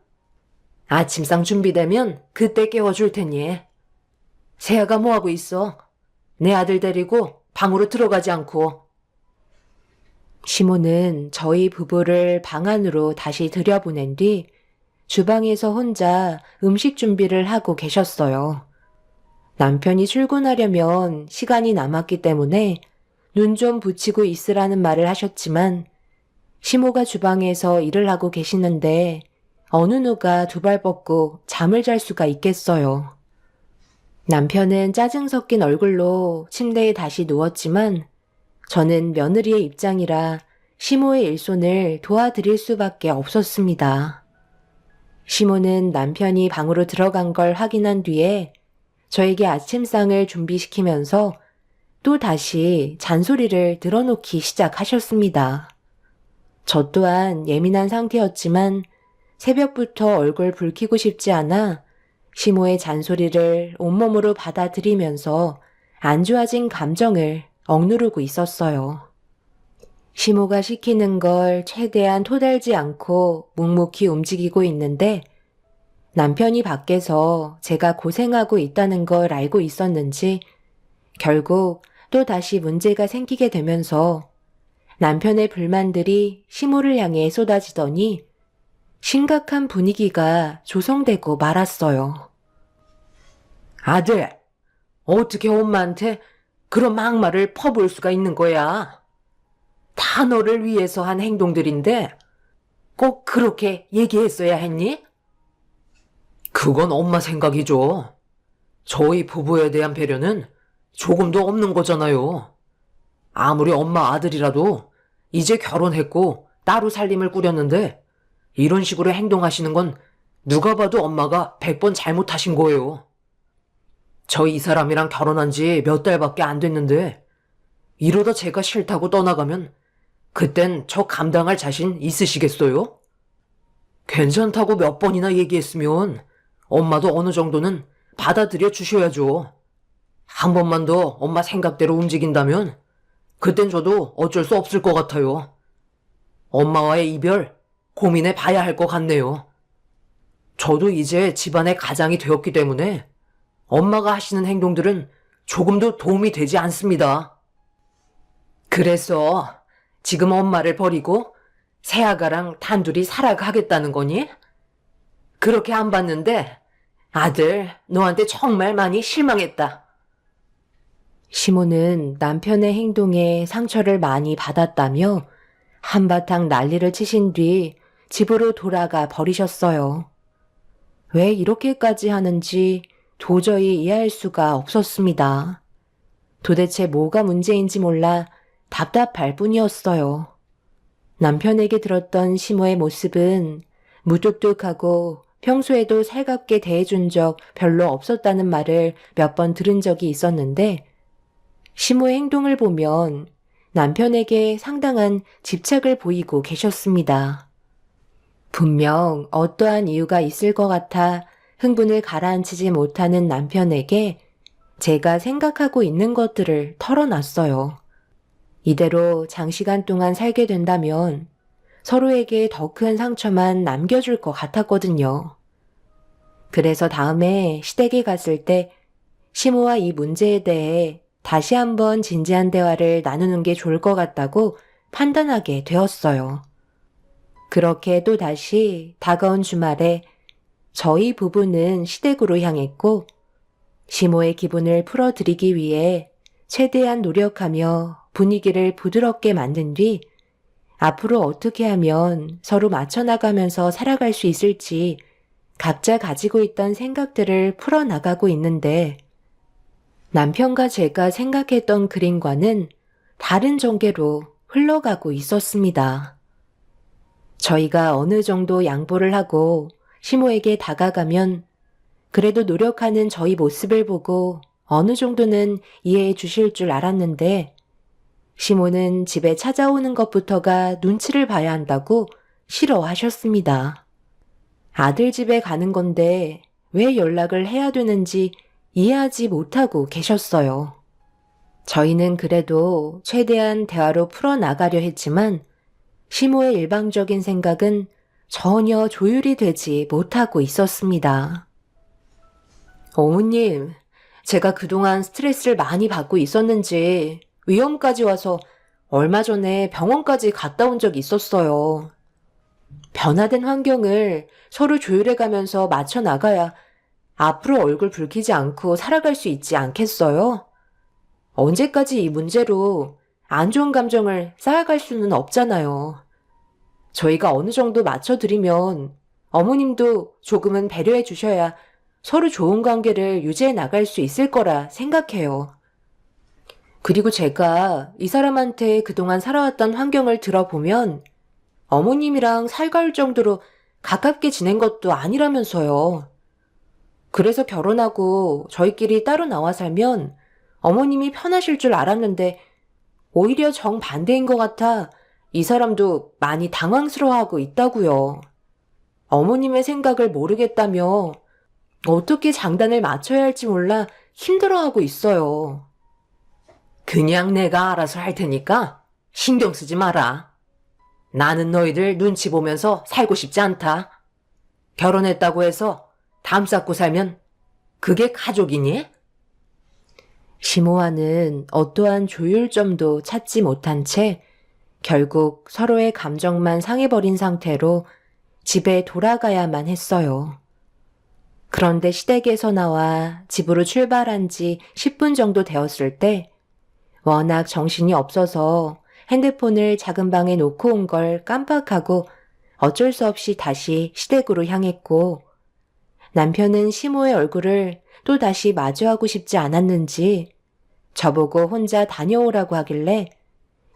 S2: 아침상 준비되면 그때 깨워줄 테니. 새아가 뭐하고 있어? 내 아들 데리고 방으로 들어가지 않고.
S1: 시모는 저희 부부를 방 안으로 다시 들여보낸 뒤 주방에서 혼자 음식 준비를 하고 계셨어요. 남편이 출근하려면 시간이 남았기 때문에 눈 좀 붙이고 있으라는 말을 하셨지만 시모가 주방에서 일을 하고 계시는데 어느 누가 두 발 뻗고 잠을 잘 수가 있겠어요. 남편은 짜증 섞인 얼굴로 침대에 다시 누웠지만 저는 며느리의 입장이라 시모의 일손을 도와드릴 수밖에 없었습니다. 시모는 남편이 방으로 들어간 걸 확인한 뒤에 저에게 아침상을 준비시키면서 또 다시 잔소리를 늘어놓기 시작하셨습니다. 저 또한 예민한 상태였지만 새벽부터 얼굴 붉히고 싶지 않아 시모의 잔소리를 온몸으로 받아들이면서 안 좋아진 감정을 억누르고 있었어요. 시모가 시키는 걸 최대한 토달지 않고 묵묵히 움직이고 있는데 남편이 밖에서 제가 고생하고 있다는 걸 알고 있었는지 결국 또 다시 문제가 생기게 되면서 남편의 불만들이 시모를 향해 쏟아지더니 심각한 분위기가 조성되고 말았어요.
S2: 아들, 어떻게 엄마한테 그런 막말을 퍼부을 수가 있는 거야? 다 너를 위해서 한 행동들인데 꼭 그렇게 얘기했어야 했니? 그건 엄마 생각이죠. 저희 부부에 대한 배려는 조금도 없는 거잖아요. 아무리 엄마 아들이라도 이제 결혼했고 따로 살림을 꾸렸는데 이런 식으로 행동하시는 건 누가 봐도 엄마가 100번 잘못하신 거예요. 저 이 사람이랑 결혼한 지 몇 달밖에 안 됐는데 이러다 제가 싫다고 떠나가면 그땐 저 감당할 자신 있으시겠어요? 괜찮다고 몇 번이나 얘기했으면 엄마도 어느 정도는 받아들여 주셔야죠. 한 번만 더 엄마 생각대로 움직인다면 그땐 저도 어쩔 수 없을 것 같아요. 엄마와의 이별 고민해 봐야 할 것 같네요. 저도 이제 집안의 가장이 되었기 때문에 엄마가 하시는 행동들은 조금도 도움이 되지 않습니다. 그래서 지금 엄마를 버리고 새아가랑 단둘이 살아가겠다는 거니? 그렇게 안 봤는데 아들 너한테 정말 많이 실망했다.
S1: 시모는 남편의 행동에 상처를 많이 받았다며 한바탕 난리를 치신 뒤 집으로 돌아가 버리셨어요. 왜 이렇게까지 하는지 도저히 이해할 수가 없었습니다. 도대체 뭐가 문제인지 몰라 답답할 뿐이었어요. 남편에게 들었던 시모의 모습은 무뚝뚝하고 평소에도 살갑게 대해준 적 별로 없었다는 말을 몇 번 들은 적이 있었는데 시모의 행동을 보면 남편에게 상당한 집착을 보이고 계셨습니다. 분명 어떠한 이유가 있을 것 같아 흥분을 가라앉히지 못하는 남편에게 제가 생각하고 있는 것들을 털어놨어요. 이대로 장시간 동안 살게 된다면 서로에게 더 큰 상처만 남겨줄 것 같았거든요. 그래서 다음에 시댁에 갔을 때 시모와 이 문제에 대해 다시 한번 진지한 대화를 나누는 게 좋을 것 같다고 판단하게 되었어요. 그렇게 또 다시 다가온 주말에 저희 부부는 시댁으로 향했고 시모의 기분을 풀어드리기 위해 최대한 노력하며 분위기를 부드럽게 만든 뒤 앞으로 어떻게 하면 서로 맞춰나가면서 살아갈 수 있을지 각자 가지고 있던 생각들을 풀어나가고 있는데 남편과 제가 생각했던 그림과는 다른 전개로 흘러가고 있었습니다. 저희가 어느 정도 양보를 하고 시모에게 다가가면 그래도 노력하는 저희 모습을 보고 어느 정도는 이해해 주실 줄 알았는데 시모는 집에 찾아오는 것부터가 눈치를 봐야 한다고 싫어하셨습니다. 아들 집에 가는 건데 왜 연락을 해야 되는지 이해하지 못하고 계셨어요. 저희는 그래도 최대한 대화로 풀어나가려 했지만 시모의 일방적인 생각은 전혀 조율이 되지 못하고 있었습니다. 어머님, 제가 그동안 스트레스를 많이 받고 있었는지 위험까지 와서 얼마 전에 병원까지 갔다 온 적이 있었어요. 변화된 환경을 서로 조율해가면서 맞춰 나가야 앞으로 얼굴 붉히지 않고 살아갈 수 있지 않겠어요? 언제까지 이 문제로 안 좋은 감정을 쌓아갈 수는 없잖아요. 저희가 어느 정도 맞춰드리면 어머님도 조금은 배려해 주셔야 서로 좋은 관계를 유지해 나갈 수 있을 거라 생각해요. 그리고 제가 이 사람한테 그동안 살아왔던 환경을 들어보면 어머님이랑 살가울 정도로 가깝게 지낸 것도 아니라면서요. 그래서 결혼하고 저희끼리 따로 나와 살면 어머님이 편하실 줄 알았는데 오히려 정반대인 것 같아 이 사람도 많이 당황스러워하고 있다고요. 어머님의 생각을 모르겠다며 어떻게 장단을 맞춰야 할지 몰라 힘들어하고 있어요.
S2: 그냥 내가 알아서 할 테니까 신경 쓰지 마라. 나는 너희들 눈치 보면서 살고 싶지 않다. 결혼했다고 해서 담 쌓고 살면 그게 가족이니?
S1: 시모와는 어떠한 조율점도 찾지 못한 채 결국 서로의 감정만 상해버린 상태로 집에 돌아가야만 했어요. 그런데 시댁에서 나와 집으로 출발한 지 10분 정도 되었을 때 워낙 정신이 없어서 핸드폰을 작은 방에 놓고 온 걸 깜빡하고 어쩔 수 없이 다시 시댁으로 향했고 남편은 시모의 얼굴을 또 다시 마주하고 싶지 않았는지 저보고 혼자 다녀오라고 하길래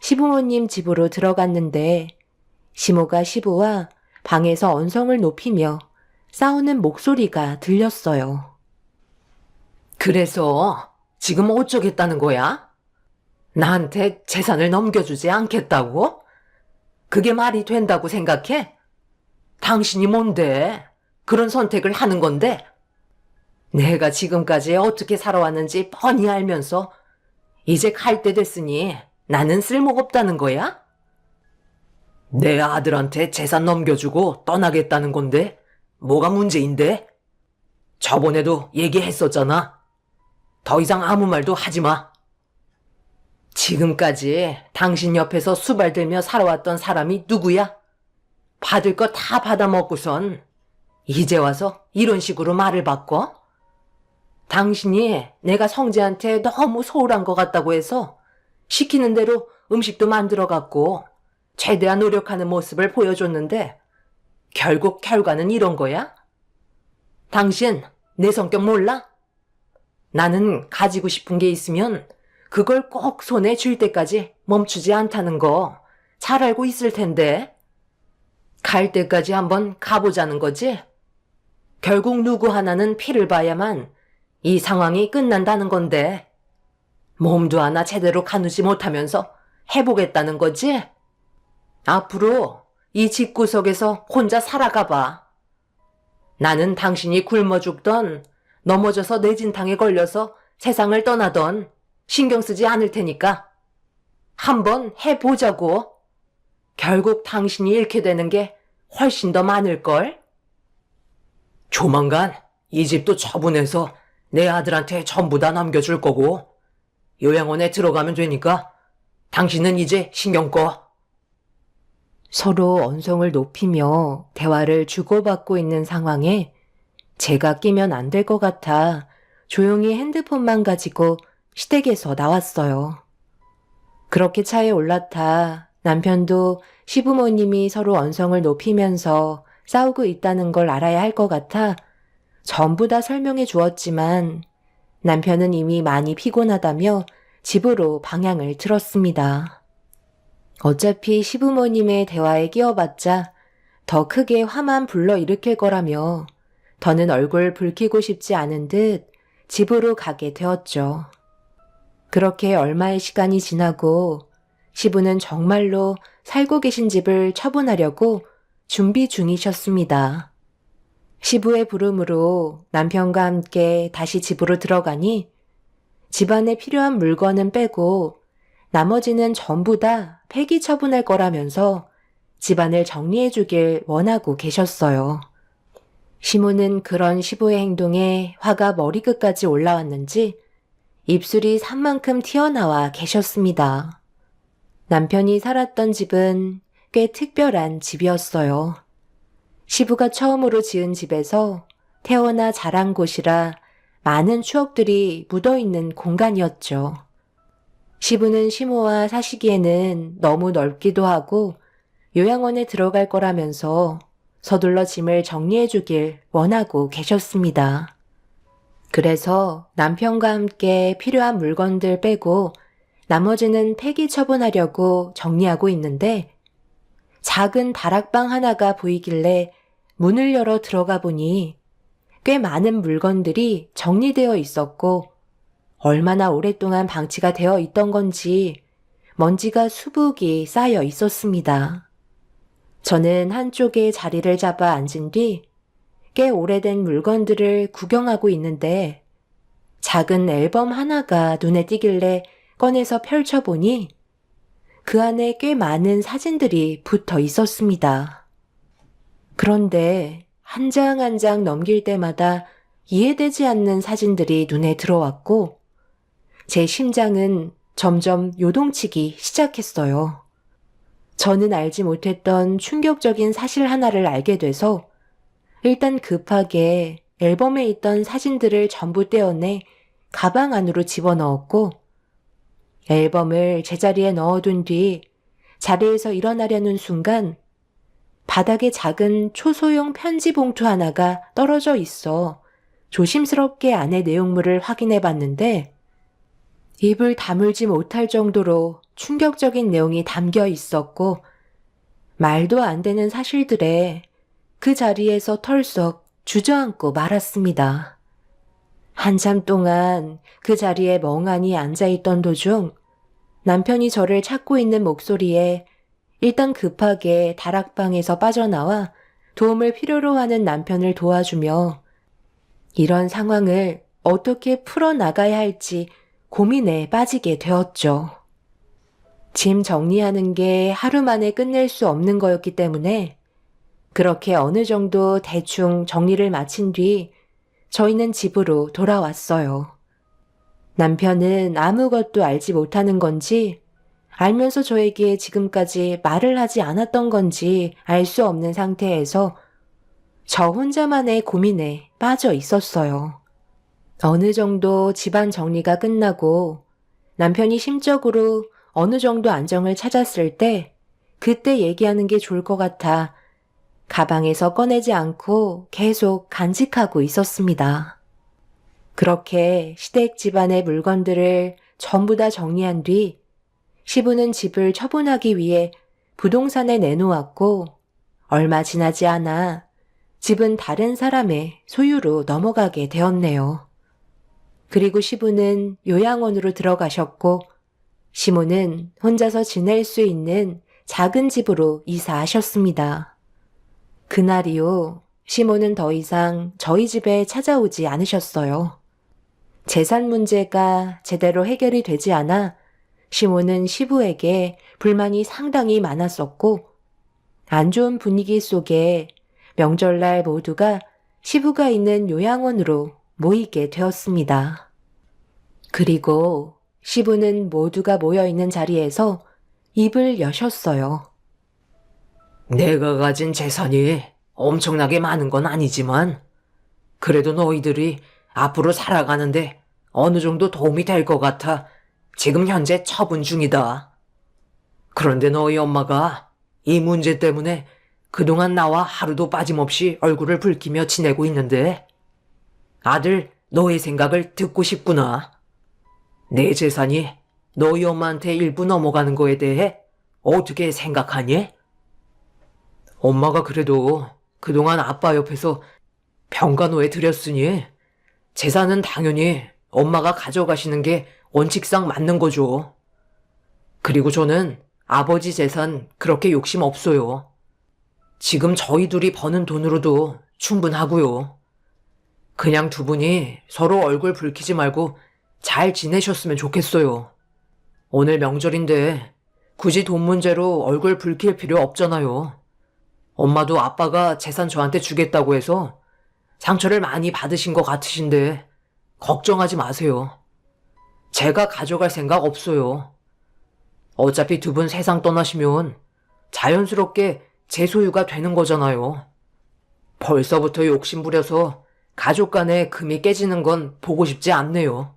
S1: 시부모님 집으로 들어갔는데 시모가 시부와 방에서 언성을 높이며 싸우는 목소리가 들렸어요.
S2: 그래서 지금 어쩌겠다는 거야? 나한테 재산을 넘겨주지 않겠다고? 그게 말이 된다고 생각해? 당신이 뭔데? 그런 선택을 하는 건데? 내가 지금까지 어떻게 살아왔는지 뻔히 알면서 이제 갈 때 됐으니 나는 쓸모가 없다는 거야? 내 아들한테 재산 넘겨주고 떠나겠다는 건데 뭐가 문제인데? 저번에도 얘기했었잖아. 더 이상 아무 말도 하지 마. 지금까지 당신 옆에서 수발들며 살아왔던 사람이 누구야? 받을 거 다 받아먹고선 이제 와서 이런 식으로 말을 바꿔? 당신이 내가 성재한테 너무 소홀한 것 같다고 해서 시키는 대로 음식도 만들어갖고 최대한 노력하는 모습을 보여줬는데 결국 결과는 이런 거야? 당신 내 성격 몰라? 나는 가지고 싶은 게 있으면 그걸 꼭 손에 쥘 때까지 멈추지 않다는 거 잘 알고 있을 텐데. 갈 때까지 한번 가보자는 거지? 결국 누구 하나는 피를 봐야만 이 상황이 끝난다는 건데 몸도 하나 제대로 가누지 못하면서 해보겠다는 거지? 앞으로 이 집구석에서 혼자 살아가 봐. 나는 당신이 굶어 죽던 넘어져서 뇌진탕에 걸려서 세상을 떠나던 신경 쓰지 않을 테니까 한번 해보자고. 결국 당신이 잃게 되는 게 훨씬 더 많을걸? 조만간 이 집도 처분해서 내 아들한테 전부 다 남겨줄 거고 요양원에 들어가면 되니까 당신은 이제 신경 꺼.
S1: 서로 언성을 높이며 대화를 주고받고 있는 상황에 제가 끼면 안 될 것 같아 조용히 핸드폰만 가지고 시댁에서 나왔어요. 그렇게 차에 올라타 남편도 시부모님이 서로 언성을 높이면서 싸우고 있다는 걸 알아야 할 것 같아 전부 다 설명해 주었지만 남편은 이미 많이 피곤하다며 집으로 방향을 틀었습니다. 어차피 시부모님의 대화에 끼어봤자 더 크게 화만 불러일으킬 거라며 더는 얼굴 붉히고 싶지 않은 듯 집으로 가게 되었죠. 그렇게 얼마의 시간이 지나고 시부는 정말로 살고 계신 집을 처분하려고 준비 중이셨습니다. 시부의 부름으로 남편과 함께 다시 집으로 들어가니 집안에 필요한 물건은 빼고 나머지는 전부 다 폐기 처분할 거라면서 집안을 정리해 주길 원하고 계셨어요. 시모는 그런 시부의 행동에 화가 머리끝까지 올라왔는지 입술이 산만큼 튀어나와 계셨습니다. 남편이 살았던 집은 꽤 특별한 집이었어요. 시부가 처음으로 지은 집에서 태어나 자란 곳이라 많은 추억들이 묻어있는 공간이었죠. 시부는 시모와 사시기에는 너무 넓기도 하고 요양원에 들어갈 거라면서 서둘러 짐을 정리해 주길 원하고 계셨습니다. 그래서 남편과 함께 필요한 물건들 빼고 나머지는 폐기 처분하려고 정리하고 있는데 작은 다락방 하나가 보이길래 문을 열어 들어가 보니 꽤 많은 물건들이 정리되어 있었고 얼마나 오랫동안 방치가 되어 있던 건지 먼지가 수북이 쌓여 있었습니다. 저는 한쪽에 자리를 잡아 앉은 뒤 꽤 오래된 물건들을 구경하고 있는데 작은 앨범 하나가 눈에 띄길래 꺼내서 펼쳐보니 그 안에 꽤 많은 사진들이 붙어 있었습니다. 그런데 한 장 한 장 넘길 때마다 이해되지 않는 사진들이 눈에 들어왔고 제 심장은 점점 요동치기 시작했어요. 저는 알지 못했던 충격적인 사실 하나를 알게 돼서 일단 급하게 앨범에 있던 사진들을 전부 떼어내 가방 안으로 집어넣었고 앨범을 제자리에 넣어둔 뒤 자리에서 일어나려는 순간 바닥에 작은 초소형 편지 봉투 하나가 떨어져 있어 조심스럽게 안의 내용물을 확인해 봤는데 입을 다물지 못할 정도로 충격적인 내용이 담겨 있었고 말도 안 되는 사실들에 그 자리에서 털썩 주저앉고 말았습니다. 한참 동안 그 자리에 멍하니 앉아있던 도중 남편이 저를 찾고 있는 목소리에 일단 급하게 다락방에서 빠져나와 도움을 필요로 하는 남편을 도와주며 이런 상황을 어떻게 풀어나가야 할지 고민에 빠지게 되었죠. 짐 정리하는 게 하루 만에 끝낼 수 없는 거였기 때문에 그렇게 어느 정도 대충 정리를 마친 뒤 저희는 집으로 돌아왔어요. 남편은 아무것도 알지 못하는 건지 알면서 저에게 지금까지 말을 하지 않았던 건지 알 수 없는 상태에서 저 혼자만의 고민에 빠져 있었어요. 어느 정도 집안 정리가 끝나고 남편이 심적으로 어느 정도 안정을 찾았을 때 그때 얘기하는 게 좋을 것 같아 가방에서 꺼내지 않고 계속 간직하고 있었습니다. 그렇게 시댁 집안의 물건들을 전부 다 정리한 뒤 시부는 집을 처분하기 위해 부동산에 내놓았고 얼마 지나지 않아 집은 다른 사람의 소유로 넘어가게 되었네요. 그리고 시부는 요양원으로 들어가셨고 시모는 혼자서 지낼 수 있는 작은 집으로 이사하셨습니다. 그날 이후 시모는 더 이상 저희 집에 찾아오지 않으셨어요. 재산 문제가 제대로 해결이 되지 않아 시모는 시부에게 불만이 상당히 많았었고 안 좋은 분위기 속에 명절날 모두가 시부가 있는 요양원으로 모이게 되었습니다. 그리고 시부는 모두가 모여있는 자리에서 입을 여셨어요.
S2: 내가 가진 재산이 엄청나게 많은 건 아니지만 그래도 너희들이 앞으로 살아가는데 어느 정도 도움이 될 것 같아 지금 현재 처분 중이다. 그런데 너희 엄마가 이 문제 때문에 그동안 나와 하루도 빠짐없이 얼굴을 붉히며 지내고 있는데 아들, 너의 생각을 듣고 싶구나. 내 재산이 너희 엄마한테 일부 넘어가는 거에 대해 어떻게 생각하니? 엄마가 그래도 그동안 아빠 옆에서 병간호해 드렸으니 재산은 당연히 엄마가 가져가시는 게 원칙상 맞는 거죠. 그리고 저는 아버지 재산 그렇게 욕심 없어요. 지금 저희 둘이 버는 돈으로도 충분하고요. 그냥 두 분이 서로 얼굴 붉히지 말고 잘 지내셨으면 좋겠어요. 오늘 명절인데 굳이 돈 문제로 얼굴 붉힐 필요 없잖아요. 엄마도 아빠가 재산 저한테 주겠다고 해서 상처를 많이 받으신 것 같으신데 걱정하지 마세요. 제가 가져갈 생각 없어요. 어차피 두 분 세상 떠나시면 자연스럽게 제 소유가 되는 거잖아요. 벌써부터 욕심부려서 가족 간에 금이 깨지는 건 보고 싶지 않네요.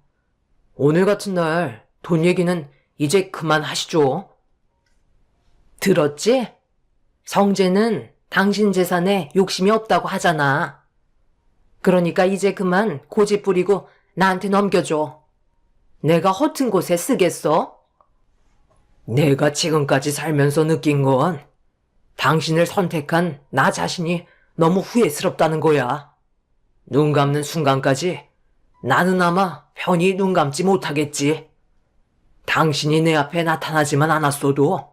S2: 오늘 같은 날 돈 얘기는 이제 그만하시죠. 들었지? 성재는 당신 재산에 욕심이 없다고 하잖아. 그러니까 이제 그만 고집 부리고 나한테 넘겨줘. 내가 허튼 곳에 쓰겠어? 내가 지금까지 살면서 느낀 건 당신을 선택한 나 자신이 너무 후회스럽다는 거야. 눈 감는 순간까지 나는 아마 편히 눈 감지 못하겠지. 당신이 내 앞에 나타나지만 않았어도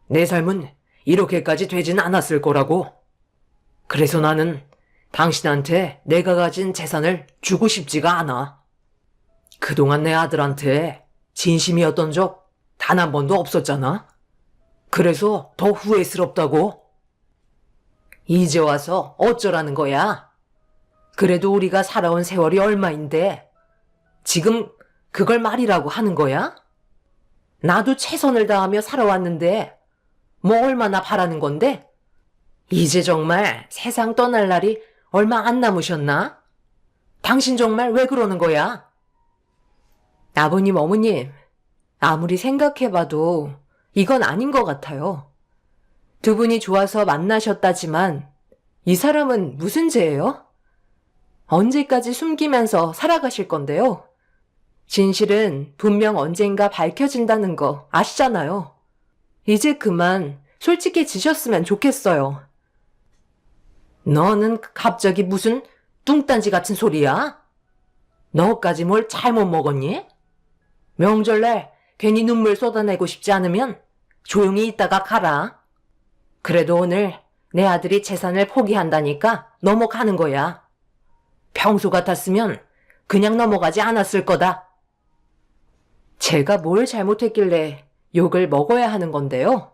S2: 내 삶은 이렇게까지 되진 않았을 거라고. 그래서 나는 당신한테 내가 가진 재산을 주고 싶지가 않아. 그동안 내 아들한테 진심이었던 적 단 한 번도 없었잖아. 그래서 더 후회스럽다고. 이제 와서 어쩌라는 거야? 그래도 우리가 살아온 세월이 얼마인데 지금 그걸 말이라고 하는 거야? 나도 최선을 다하며 살아왔는데 뭐 얼마나 바라는 건데? 이제 정말 세상 떠날 날이 얼마 안 남으셨나? 당신 정말 왜 그러는 거야?
S1: 아버님, 어머님, 아무리 생각해봐도 이건 아닌 것 같아요. 두 분이 좋아서 만나셨다지만 이 사람은 무슨 죄예요? 언제까지 숨기면서 살아가실 건데요? 진실은 분명 언젠가 밝혀진다는 거 아시잖아요. 이제 그만 솔직해지셨으면 좋겠어요.
S2: 너는 갑자기 무슨 뚱딴지 같은 소리야? 너까지 뭘 잘못 먹었니? 명절날 괜히 눈물 쏟아내고 싶지 않으면 조용히 있다가 가라. 그래도 오늘 내 아들이 재산을 포기한다니까 넘어가는 거야. 평소 같았으면 그냥 넘어가지 않았을 거다.
S1: 제가 뭘 잘못했길래 욕을 먹어야 하는 건데요?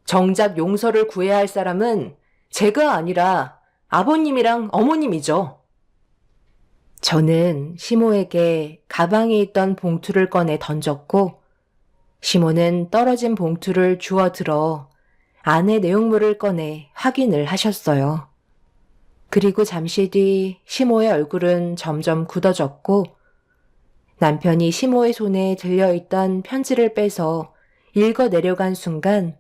S1: 정작 용서를 구해야 할 사람은 제가 아니라 아버님이랑 어머님이죠. 저는 시모에게 가방에 있던 봉투를 꺼내 던졌고, 시모는 떨어진 봉투를 주워 들어 안의 내용물을 꺼내 확인을 하셨어요. 그리고 잠시 뒤 시모의 얼굴은 점점 굳어졌고, 남편이 시모의 손에 들려있던 편지를 빼서 읽어 내려간 순간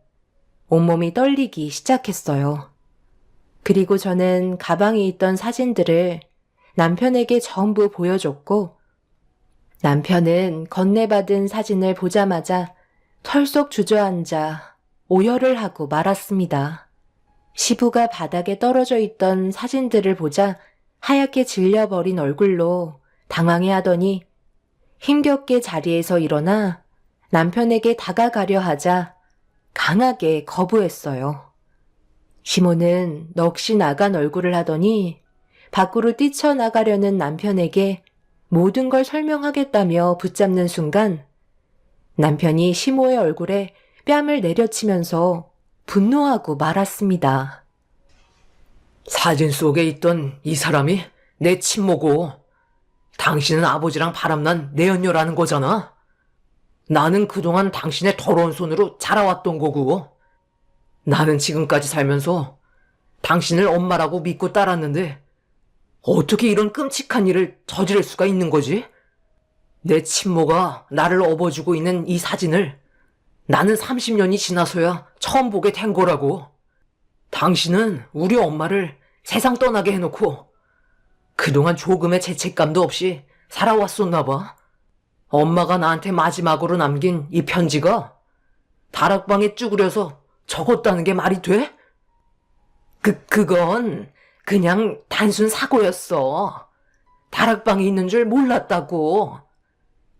S1: 온몸이 떨리기 시작했어요. 그리고 저는 가방에 있던 사진들을 남편에게 전부 보여줬고, 남편은 건네받은 사진을 보자마자 털썩 주저앉아 오열을 하고 말았습니다. 시부가 바닥에 떨어져 있던 사진들을 보자 하얗게 질려버린 얼굴로 당황해하더니 힘겹게 자리에서 일어나 남편에게 다가가려 하자 강하게 거부했어요. 시모는 넋이 나간 얼굴을 하더니 밖으로 뛰쳐나가려는 남편에게 모든 걸 설명하겠다며 붙잡는 순간 남편이 시모의 얼굴에 뺨을 내려치면서 분노하고 말았습니다.
S2: 사진 속에 있던 이 사람이 내 친모고 당신은 아버지랑 바람난 내연녀라는 거잖아. 나는 그동안 당신의 더러운 손으로 자라왔던 거고 나는 지금까지 살면서 당신을 엄마라고 믿고 따랐는데 어떻게 이런 끔찍한 일을 저지를 수가 있는 거지? 내 친모가 나를 업어주고 있는 이 사진을 나는 30년이 지나서야 처음 보게 된 거라고. 당신은 우리 엄마를 세상 떠나게 해놓고 그동안 조금의 죄책감도 없이 살아왔었나 봐. 엄마가 나한테 마지막으로 남긴 이 편지가 다락방에 쭈그려서 적었다는 게 말이 돼? 그건 그냥 단순 사고였어. 다락방에 있는 줄 몰랐다고.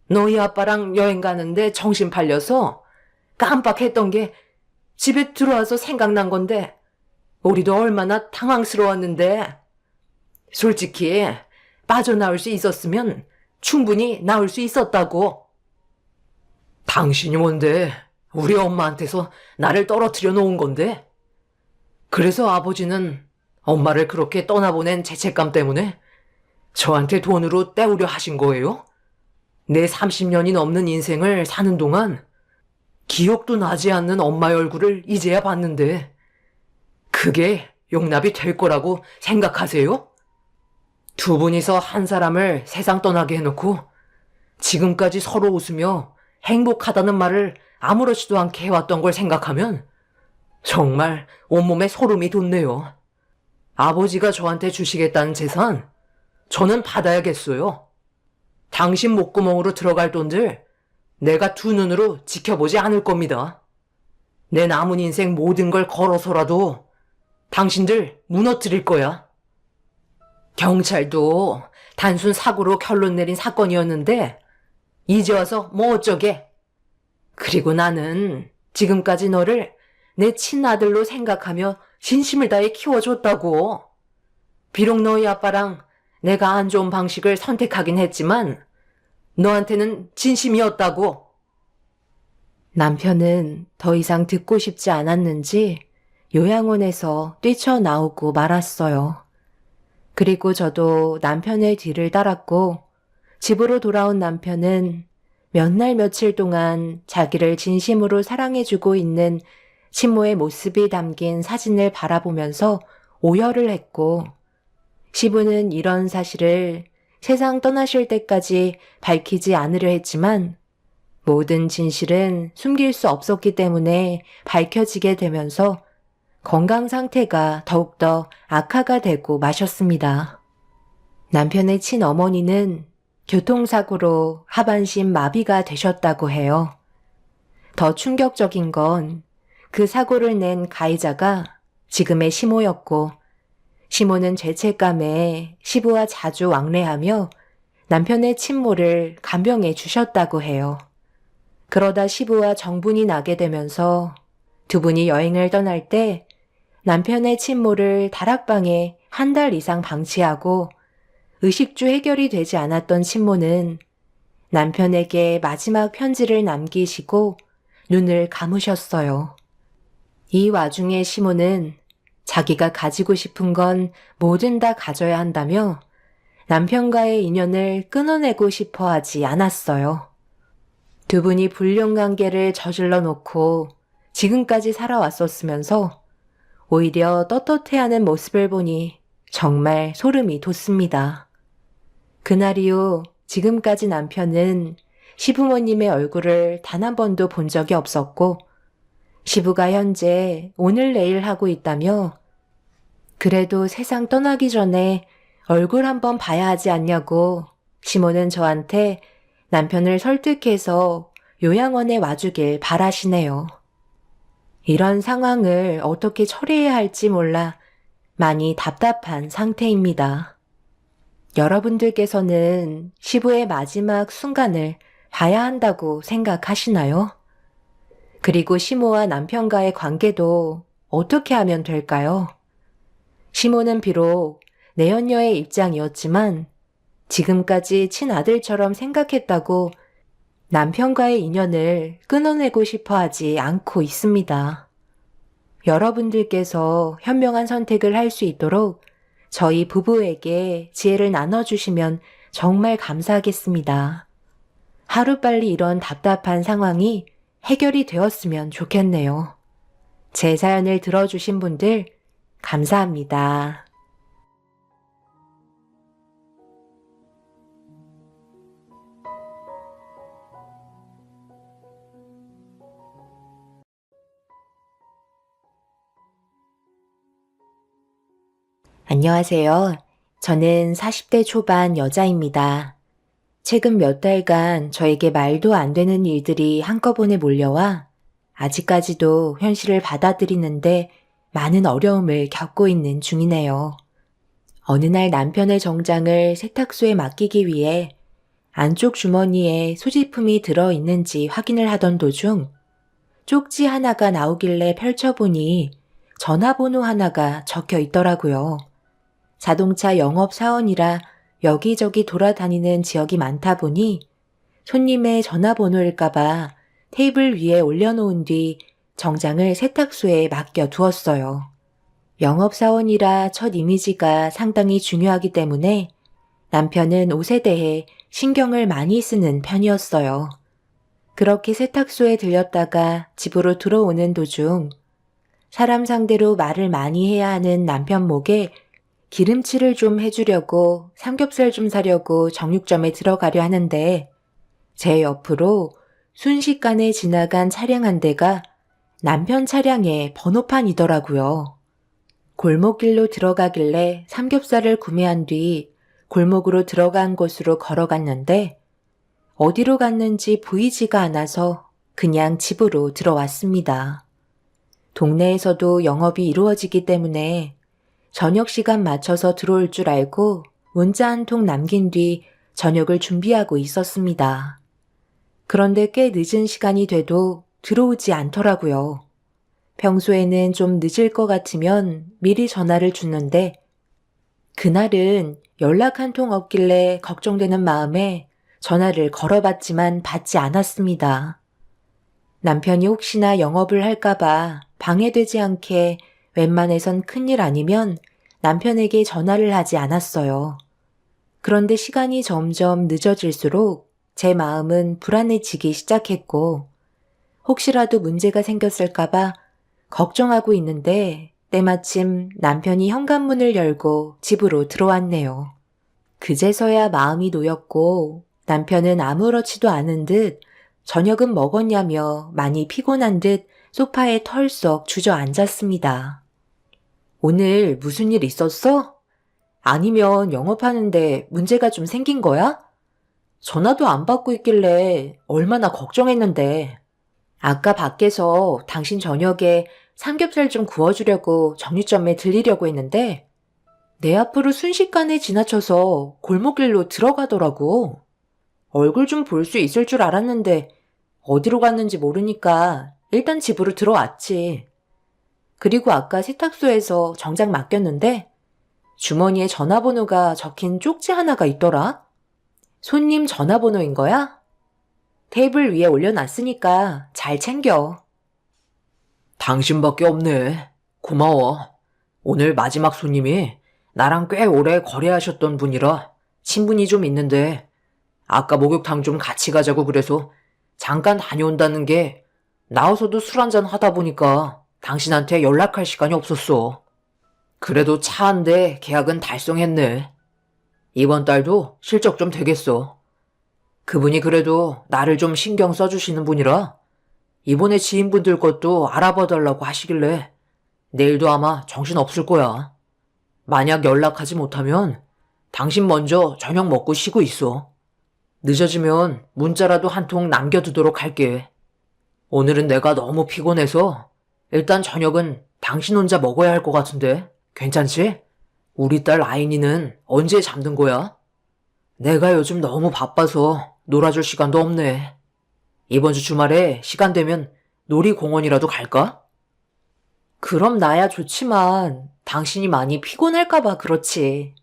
S2: 너희 아빠랑 여행 가는데 정신 팔려서 깜빡했던 게 집에 들어와서 생각난 건데 우리도 얼마나 당황스러웠는데 솔직히 빠져나올 수 있었으면 충분히 나올 수 있었다고. 당신이 뭔데 우리 엄마한테서 나를 떨어뜨려 놓은 건데? 그래서 아버지는 엄마를 그렇게 떠나보낸 죄책감 때문에 저한테 돈으로 때우려 하신 거예요? 내 30년이 넘는 인생을 사는 동안 기억도 나지 않는 엄마의 얼굴을 이제야 봤는데 그게 용납이 될 거라고 생각하세요? 두 분이서 한 사람을 세상 떠나게 해놓고 지금까지 서로 웃으며 행복하다는 말을 아무렇지도 않게 해왔던 걸 생각하면 정말 온몸에 소름이 돋네요. 아버지가 저한테 주시겠다는 재산 저는 받아야겠어요. 당신 목구멍으로 들어갈 돈들 내가 두 눈으로 지켜보지 않을 겁니다. 내 남은 인생 모든 걸 걸어서라도 당신들 무너뜨릴 거야. 경찰도 단순 사고로 결론 내린 사건이었는데 이제 와서 뭐 어쩌게. 그리고 나는 지금까지 너를 내 친아들로 생각하며 진심을 다해 키워줬다고. 비록 너희 아빠랑 내가 안 좋은 방식을 선택하긴 했지만 너한테는 진심이었다고.
S1: 남편은 더 이상 듣고 싶지 않았는지 요양원에서 뛰쳐나오고 말았어요. 그리고 저도 남편의 뒤를 따랐고 집으로 돌아온 남편은 몇 날 며칠 동안 자기를 진심으로 사랑해주고 있는 시모의 모습이 담긴 사진을 바라보면서 오열을 했고 시부는 이런 사실을 세상 떠나실 때까지 밝히지 않으려 했지만 모든 진실은 숨길 수 없었기 때문에 밝혀지게 되면서 건강 상태가 더욱더 악화가 되고 마셨습니다. 남편의 친어머니는 교통사고로 하반신 마비가 되셨다고 해요. 더 충격적인 건 그 사고를 낸 가해자가 지금의 시모였고 시모는 죄책감에 시부와 자주 왕래하며 남편의 친모를 간병해 주셨다고 해요. 그러다 시부와 정분이 나게 되면서 두 분이 여행을 떠날 때 남편의 친모를 다락방에 한 달 이상 방치하고 의식주 해결이 되지 않았던 친모는 남편에게 마지막 편지를 남기시고 눈을 감으셨어요. 이 와중에 시모는 자기가 가지고 싶은 건 뭐든 다 가져야 한다며 남편과의 인연을 끊어내고 싶어 하지 않았어요. 두 분이 불륜관계를 저질러 놓고 지금까지 살아왔었으면서 오히려 떳떳해하는 모습을 보니 정말 소름이 돋습니다. 그날 이후 지금까지 남편은 시부모님의 얼굴을 단 한 번도 본 적이 없었고 시부가 현재 오늘 내일 하고 있다며 그래도 세상 떠나기 전에 얼굴 한번 봐야 하지 않냐고 시모는 저한테 남편을 설득해서 요양원에 와주길 바라시네요. 이런 상황을 어떻게 처리해야 할지 몰라 많이 답답한 상태입니다. 여러분들께서는 시부의 마지막 순간을 봐야 한다고 생각하시나요? 그리고 시모와 남편과의 관계도 어떻게 하면 될까요? 시모는 비록 내연녀의 입장이었지만 지금까지 친아들처럼 생각했다고 남편과의 인연을 끊어내고 싶어 하지 않고 있습니다. 여러분들께서 현명한 선택을 할 수 있도록 저희 부부에게 지혜를 나눠주시면 정말 감사하겠습니다. 하루빨리 이런 답답한 상황이 해결이 되었으면 좋겠네요. 제 사연을 들어주신 분들 감사합니다. 안녕하세요. 저는 40대 초반 여자입니다. 최근 몇 달간 저에게 말도 안 되는 일들이 한꺼번에 몰려와 아직까지도 현실을 받아들이는데 많은 어려움을 겪고 있는 중이네요. 어느 날 남편의 정장을 세탁소에 맡기기 위해 안쪽 주머니에 소지품이 들어있는지 확인을 하던 도중 쪽지 하나가 나오길래 펼쳐보니 전화번호 하나가 적혀 있더라고요. 자동차 영업사원이라 여기저기 돌아다니는 지역이 많다 보니 손님의 전화번호일까봐 테이블 위에 올려놓은 뒤 정장을 세탁소에 맡겨 두었어요. 영업사원이라 첫 이미지가 상당히 중요하기 때문에 남편은 옷에 대해 신경을 많이 쓰는 편이었어요. 그렇게 세탁소에 들렸다가 집으로 들어오는 도중 사람 상대로 말을 많이 해야 하는 남편 목에 기름칠을 좀 해주려고 삼겹살 좀 사려고 정육점에 들어가려 하는데 제 옆으로 순식간에 지나간 차량 한 대가 남편 차량의 번호판이더라고요. 골목길로 들어가길래 삼겹살을 구매한 뒤 골목으로 들어간 곳으로 걸어갔는데 어디로 갔는지 보이지가 않아서 그냥 집으로 들어왔습니다. 동네에서도 영업이 이루어지기 때문에 저녁 시간 맞춰서 들어올 줄 알고 문자 한 통 남긴 뒤 저녁을 준비하고 있었습니다. 그런데 꽤 늦은 시간이 돼도 들어오지 않더라고요. 평소에는 좀 늦을 것 같으면 미리 전화를 주는데 그날은 연락 한 통 없길래 걱정되는 마음에 전화를 걸어봤지만 받지 않았습니다. 남편이 혹시나 영업을 할까봐 방해되지 않게 웬만해선 큰일 아니면 남편에게 전화를 하지 않았어요. 그런데 시간이 점점 늦어질수록 제 마음은 불안해지기 시작했고 혹시라도 문제가 생겼을까봐 걱정하고 있는데 때마침 남편이 현관문을 열고 집으로 들어왔네요. 그제서야 마음이 놓였고 남편은 아무렇지도 않은 듯 저녁은 먹었냐며 많이 피곤한 듯 소파에 털썩 주저앉았습니다. 오늘 무슨 일 있었어? 아니면 영업하는데 문제가 좀 생긴 거야? 전화도 안 받고 있길래 얼마나 걱정했는데. 아까 밖에서 당신 저녁에 삼겹살 좀 구워주려고 정육점에 들리려고 했는데 내 앞으로 순식간에 지나쳐서 골목길로 들어가더라고. 얼굴 좀 볼 수 있을 줄 알았는데 어디로 갔는지 모르니까 일단 집으로 들어왔지. 그리고 아까 세탁소에서 정장 맡겼는데 주머니에 전화번호가 적힌 쪽지 하나가 있더라. 손님 전화번호인 거야? 테이블 위에 올려놨으니까 잘 챙겨.
S2: 당신밖에 없네. 고마워. 오늘 마지막 손님이 나랑 꽤 오래 거래하셨던 분이라 친분이 좀 있는데 아까 목욕탕 좀 같이 가자고 그래서 잠깐 다녀온다는 게 나와서도 술 한잔 하다 보니까 당신한테 연락할 시간이 없었어. 그래도 차 한 대 계약은 달성했네. 이번 달도 실적 좀 되겠어. 그분이 그래도 나를 좀 신경 써주시는 분이라 이번에 지인분들 것도 알아봐달라고 하시길래 내일도 아마 정신 없을 거야. 만약 연락하지 못하면 당신 먼저 저녁 먹고 쉬고 있어. 늦어지면 문자라도 한 통 남겨두도록 할게. 오늘은 내가 너무 피곤해서 일단 저녁은 당신 혼자 먹어야 할 것 같은데 괜찮지? 우리 딸 아인이는 언제 잠든 거야? 내가 요즘 너무 바빠서 놀아줄 시간도 없네. 이번 주 주말에 시간 되면 놀이공원이라도 갈까?
S1: 그럼 나야 좋지만 당신이 많이 피곤할까봐 그렇지.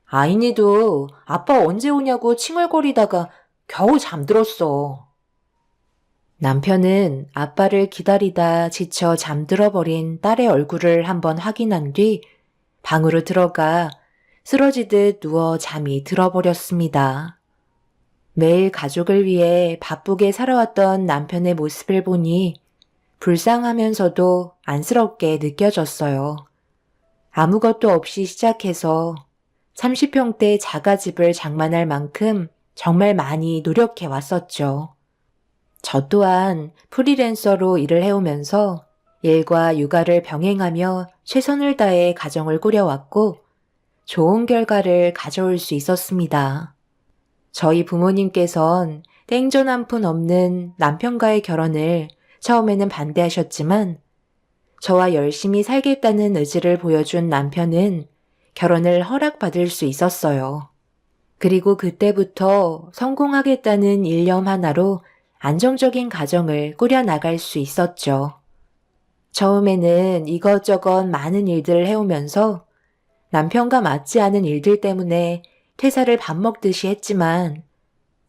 S1: 아인이도 아빠 언제 오냐고 칭얼거리다가 겨우 잠들었어. 남편은 아빠를 기다리다 지쳐 잠들어버린 딸의 얼굴을 한번 확인한 뒤 방으로 들어가 쓰러지듯 누워 잠이 들어버렸습니다. 매일 가족을 위해 바쁘게 살아왔던 남편의 모습을 보니 불쌍하면서도 안쓰럽게 느껴졌어요. 아무것도 없이 시작해서 30평대 자가집을 장만할 만큼 정말 많이 노력해 왔었죠. 저 또한 프리랜서로 일을 해오면서 일과 육아를 병행하며 최선을 다해 가정을 꾸려왔고 좋은 결과를 가져올 수 있었습니다. 저희 부모님께선 땡전 한 푼 없는 남편과의 결혼을 처음에는 반대하셨지만 저와 열심히 살겠다는 의지를 보여준 남편은 결혼을 허락받을 수 있었어요. 그리고 그때부터 성공하겠다는 일념 하나로 안정적인 가정을 꾸려나갈 수 있었죠. 처음에는 이것저것 많은 일들을 해오면서 남편과 맞지 않은 일들 때문에 퇴사를 밥 먹듯이 했지만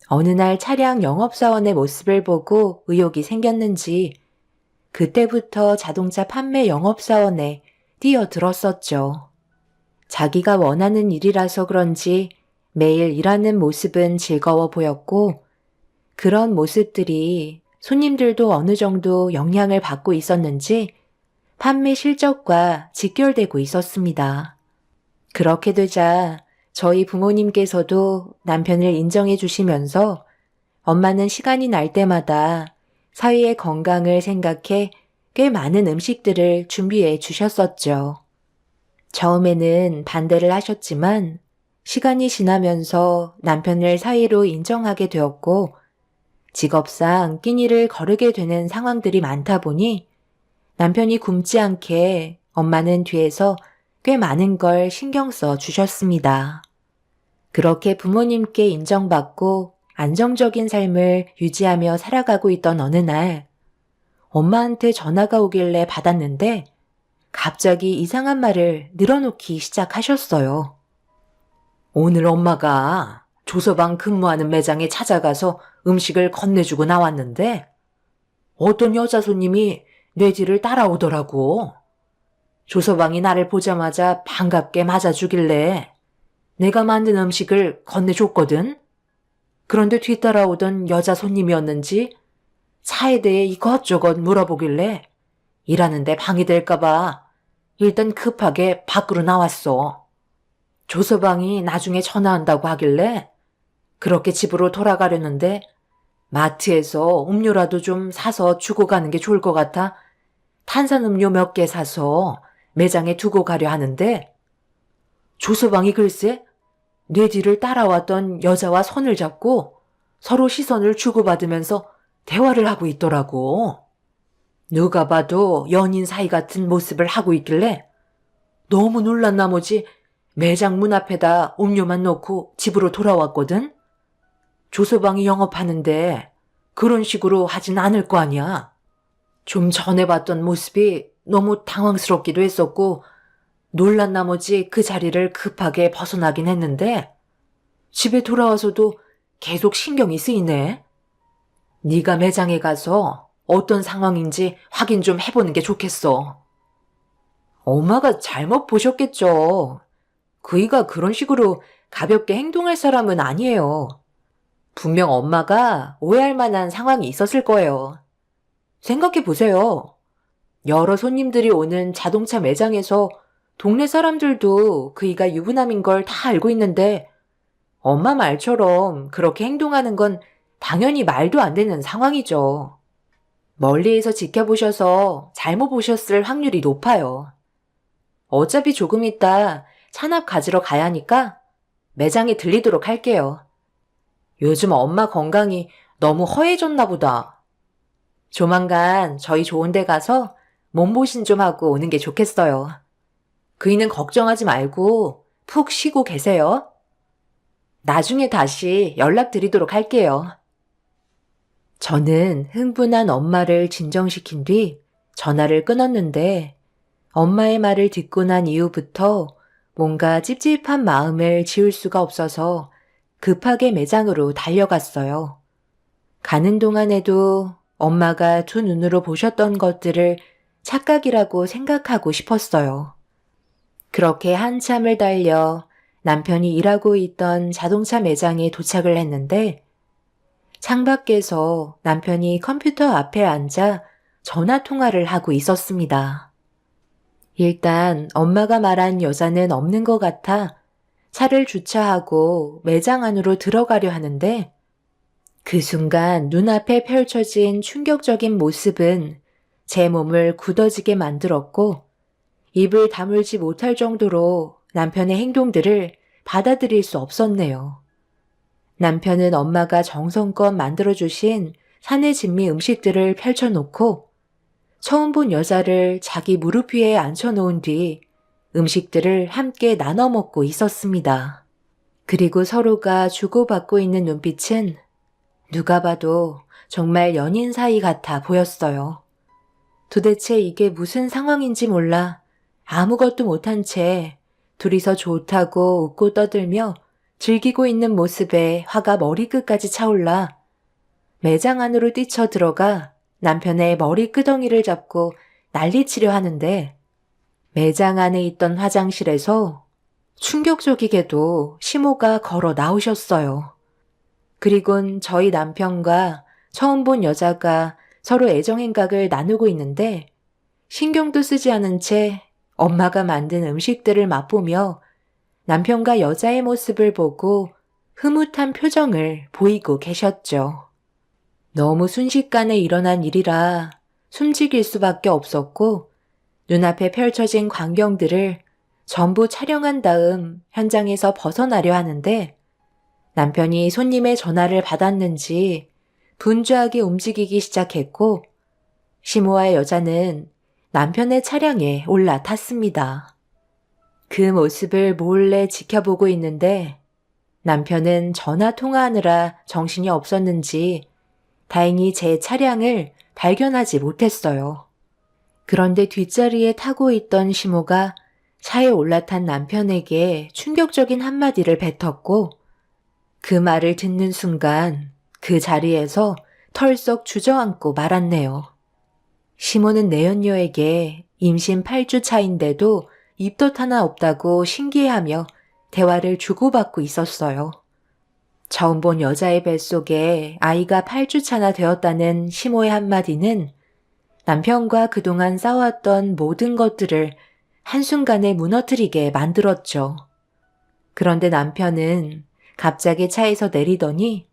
S1: 어느 날 차량 영업사원의 모습을 보고 의욕이 생겼는지 그때부터 자동차 판매 영업사원에 뛰어들었었죠. 자기가 원하는 일이라서 그런지 매일 일하는 모습은 즐거워 보였고 그런 모습들이 손님들도 어느 정도 영향을 받고 있었는지 판매 실적과 직결되고 있었습니다. 그렇게 되자 저희 부모님께서도 남편을 인정해 주시면서 엄마는 시간이 날 때마다 사위의 건강을 생각해 꽤 많은 음식들을 준비해 주셨었죠. 처음에는 반대를 하셨지만 시간이 지나면서 남편을 사위로 인정하게 되었고 직업상 끼니를 거르게 되는 상황들이 많다 보니 남편이 굶지 않게 엄마는 뒤에서 꽤 많은 걸 신경 써 주셨습니다. 그렇게 부모님께 인정받고 안정적인 삶을 유지하며 살아가고 있던 어느 날 엄마한테 전화가 오길래 받았는데 갑자기 이상한 말을 늘어놓기 시작하셨어요.
S2: 오늘 엄마가 조서방 근무하는 매장에 찾아가서 음식을 건네주고 나왔는데 어떤 여자 손님이 내 뒤를 따라오더라고. 조서방이 나를 보자마자 반갑게 맞아주길래 내가 만든 음식을 건네줬거든. 그런데 뒤따라오던 여자 손님이었는지 차에 대해 이것저것 물어보길래 일하는데 방해될까봐 일단 급하게 밖으로 나왔어. 조서방이 나중에 전화한다고 하길래 그렇게 집으로 돌아가려는데 마트에서 음료라도 좀 사서 주고 가는 게 좋을 것 같아 탄산음료 몇 개 사서 매장에 두고 가려 하는데 조서방이 글쎄 내 뒤를 따라왔던 여자와 손을 잡고 서로 시선을 주고받으면서 대화를 하고 있더라고. 누가 봐도 연인 사이 같은 모습을 하고 있길래 너무 놀란 나머지 매장 문 앞에다 음료만 놓고 집으로 돌아왔거든. 조서방이 영업하는데 그런 식으로 하진 않을 거 아니야. 좀 전에 봤던 모습이 너무 당황스럽기도 했었고 놀란 나머지 그 자리를 급하게 벗어나긴 했는데 집에 돌아와서도 계속 신경이 쓰이네. 네가 매장에 가서 어떤 상황인지 확인 좀 해보는 게 좋겠어. 엄마가 잘못 보셨겠죠. 그이가 그런 식으로 가볍게 행동할 사람은 아니에요. 분명 엄마가 오해할 만한 상황이 있었을 거예요. 생각해 보세요. 여러 손님들이 오는 자동차 매장에서 동네 사람들도 그이가 유부남인 걸 다 알고 있는데 엄마 말처럼 그렇게 행동하는 건 당연히 말도 안 되는 상황이죠. 멀리에서 지켜보셔서 잘못 보셨을 확률이 높아요. 어차피 조금 있다 찬압 가지러 가야 하니까 매장에 들리도록 할게요. 요즘 엄마 건강이 너무 허해졌나 보다. 조만간 저희 좋은 데 가서 몸보신 좀 하고 오는 게 좋겠어요. 그이는 걱정하지 말고 푹 쉬고 계세요. 나중에 다시 연락드리도록 할게요. 저는 흥분한 엄마를 진정시킨 뒤 전화를 끊었는데 엄마의 말을 듣고 난 이후부터 뭔가 찝찝한 마음을 지울 수가 없어서 급하게 매장으로 달려갔어요. 가는 동안에도 엄마가 두 눈으로 보셨던 것들을 착각이라고 생각하고 싶었어요. 그렇게 한참을 달려 남편이 일하고 있던 자동차 매장에 도착을 했는데 창밖에서 남편이 컴퓨터 앞에 앉아 전화 통화를 하고 있었습니다. 일단 엄마가 말한 여자는 없는 것 같아 차를 주차하고 매장 안으로 들어가려 하는데 그 순간 눈앞에 펼쳐진 충격적인 모습은 제 몸을 굳어지게 만들었고 입을 다물지 못할 정도로 남편의 행동들을 받아들일 수 없었네요. 남편은 엄마가 정성껏 만들어주신 산의 진미 음식들을 펼쳐놓고 처음 본 여자를 자기 무릎 위에 앉혀놓은 뒤 음식들을 함께 나눠 먹고 있었습니다. 그리고 서로가 주고받고 있는 눈빛은 누가 봐도 정말 연인 사이 같아 보였어요. 도대체 이게 무슨 상황인지 몰라 아무것도 못한 채 둘이서 좋다고 웃고 떠들며 즐기고 있는 모습에 화가 머리끝까지 차올라 매장 안으로 뛰쳐 들어가 남편의 머리 끄덩이를 잡고 난리치려 하는데 매장 안에 있던 화장실에서 충격적이게도 시모가 걸어 나오셨어요. 그리곤 저희 남편과 처음 본 여자가 서로 애정행각을 나누고 있는데 신경도 쓰지 않은 채 엄마가 만든 음식들을 맛보며 남편과 여자의 모습을 보고 흐뭇한 표정을 보이고 계셨죠. 너무 순식간에 일어난 일이라 숨죽일 수밖에 없었고 눈앞에 펼쳐진 광경들을 전부 촬영한 다음 현장에서 벗어나려 하는데 남편이 손님의 전화를 받았는지 분주하게 움직이기 시작했고 시모와 여자는 남편의 차량에 올라탔습니다. 그 모습을 몰래 지켜보고 있는데 남편은 전화 통화하느라 정신이 없었는지 다행히 제 차량을 발견하지 못했어요. 그런데 뒷자리에 타고 있던 시모가 차에 올라탄 남편에게 충격적인 한마디를 뱉었고
S1: 그 말을 듣는 순간 그 자리에서 털썩 주저앉고 말았네요. 시모는 내연녀에게 임신 8주 차인데도 입덧 하나 없다고 신기해하며 대화를 주고받고 있었어요. 처음 본 여자의 뱃속에 아이가 8주 차나 되었다는 시모의 한마디는 남편과 그동안 쌓아왔던 모든 것들을 한순간에 무너뜨리게 만들었죠. 그런데 남편은 갑자기 차에서 내리더니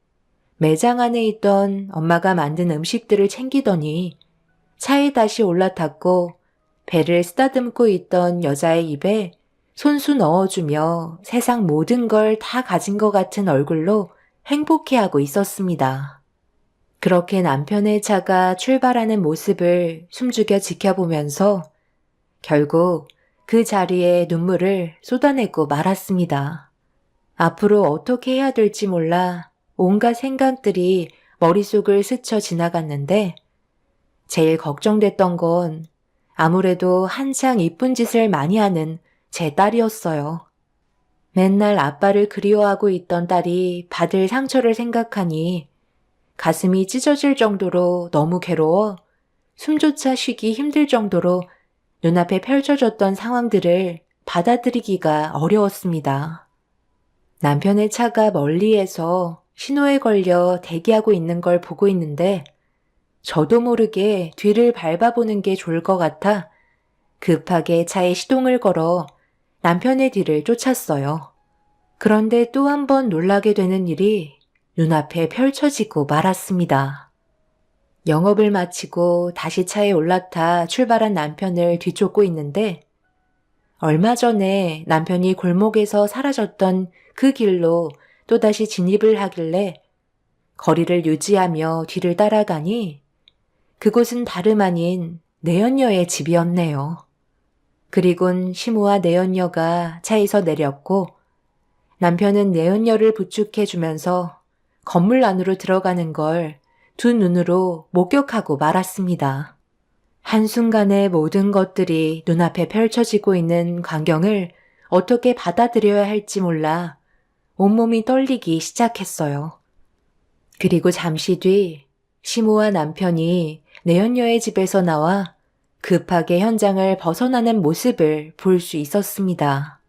S1: 매장 안에 있던 엄마가 만든 음식들을 챙기더니 차에 다시 올라탔고 배를 쓰다듬고 있던 여자의 입에 손수 넣어주며 세상 모든 걸 다 가진 것 같은 얼굴로 행복해하고 있었습니다. 그렇게 남편의 차가 출발하는 모습을 숨죽여 지켜보면서 결국 그 자리에 눈물을 쏟아내고 말았습니다. 앞으로 어떻게 해야 될지 몰라 온갖 생각들이 머릿속을 스쳐 지나갔는데 제일 걱정됐던 건 아무래도 한창 이쁜 짓을 많이 하는 제 딸이었어요. 맨날 아빠를 그리워하고 있던 딸이 받을 상처를 생각하니 가슴이 찢어질 정도로 너무 괴로워 숨조차 쉬기 힘들 정도로 눈앞에 펼쳐졌던 상황들을 받아들이기가 어려웠습니다. 남편의 차가 멀리에서 신호에 걸려 대기하고 있는 걸 보고 있는데 저도 모르게 뒤를 밟아보는 게 좋을 것 같아 급하게 차에 시동을 걸어 남편의 뒤를 쫓았어요. 그런데 또 한 번 놀라게 되는 일이 눈앞에 펼쳐지고 말았습니다. 영업을 마치고 다시 차에 올라타 출발한 남편을 뒤쫓고 있는데 얼마 전에 남편이 골목에서 사라졌던 그 길로 또다시 진입을 하길래 거리를 유지하며 뒤를 따라가니 그곳은 다름 아닌 내연녀의 집이었네요. 그리곤 시모와 내연녀가 차에서 내렸고 남편은 내연녀를 부축해주면서 건물 안으로 들어가는 걸 두 눈으로 목격하고 말았습니다. 한순간에 모든 것들이 눈앞에 펼쳐지고 있는 광경을 어떻게 받아들여야 할지 몰라 온몸이 떨리기 시작했어요. 그리고 잠시 뒤 시모와 남편이 내연녀의 집에서 나와 급하게 현장을 벗어나는 모습을 볼 수 있었습니다.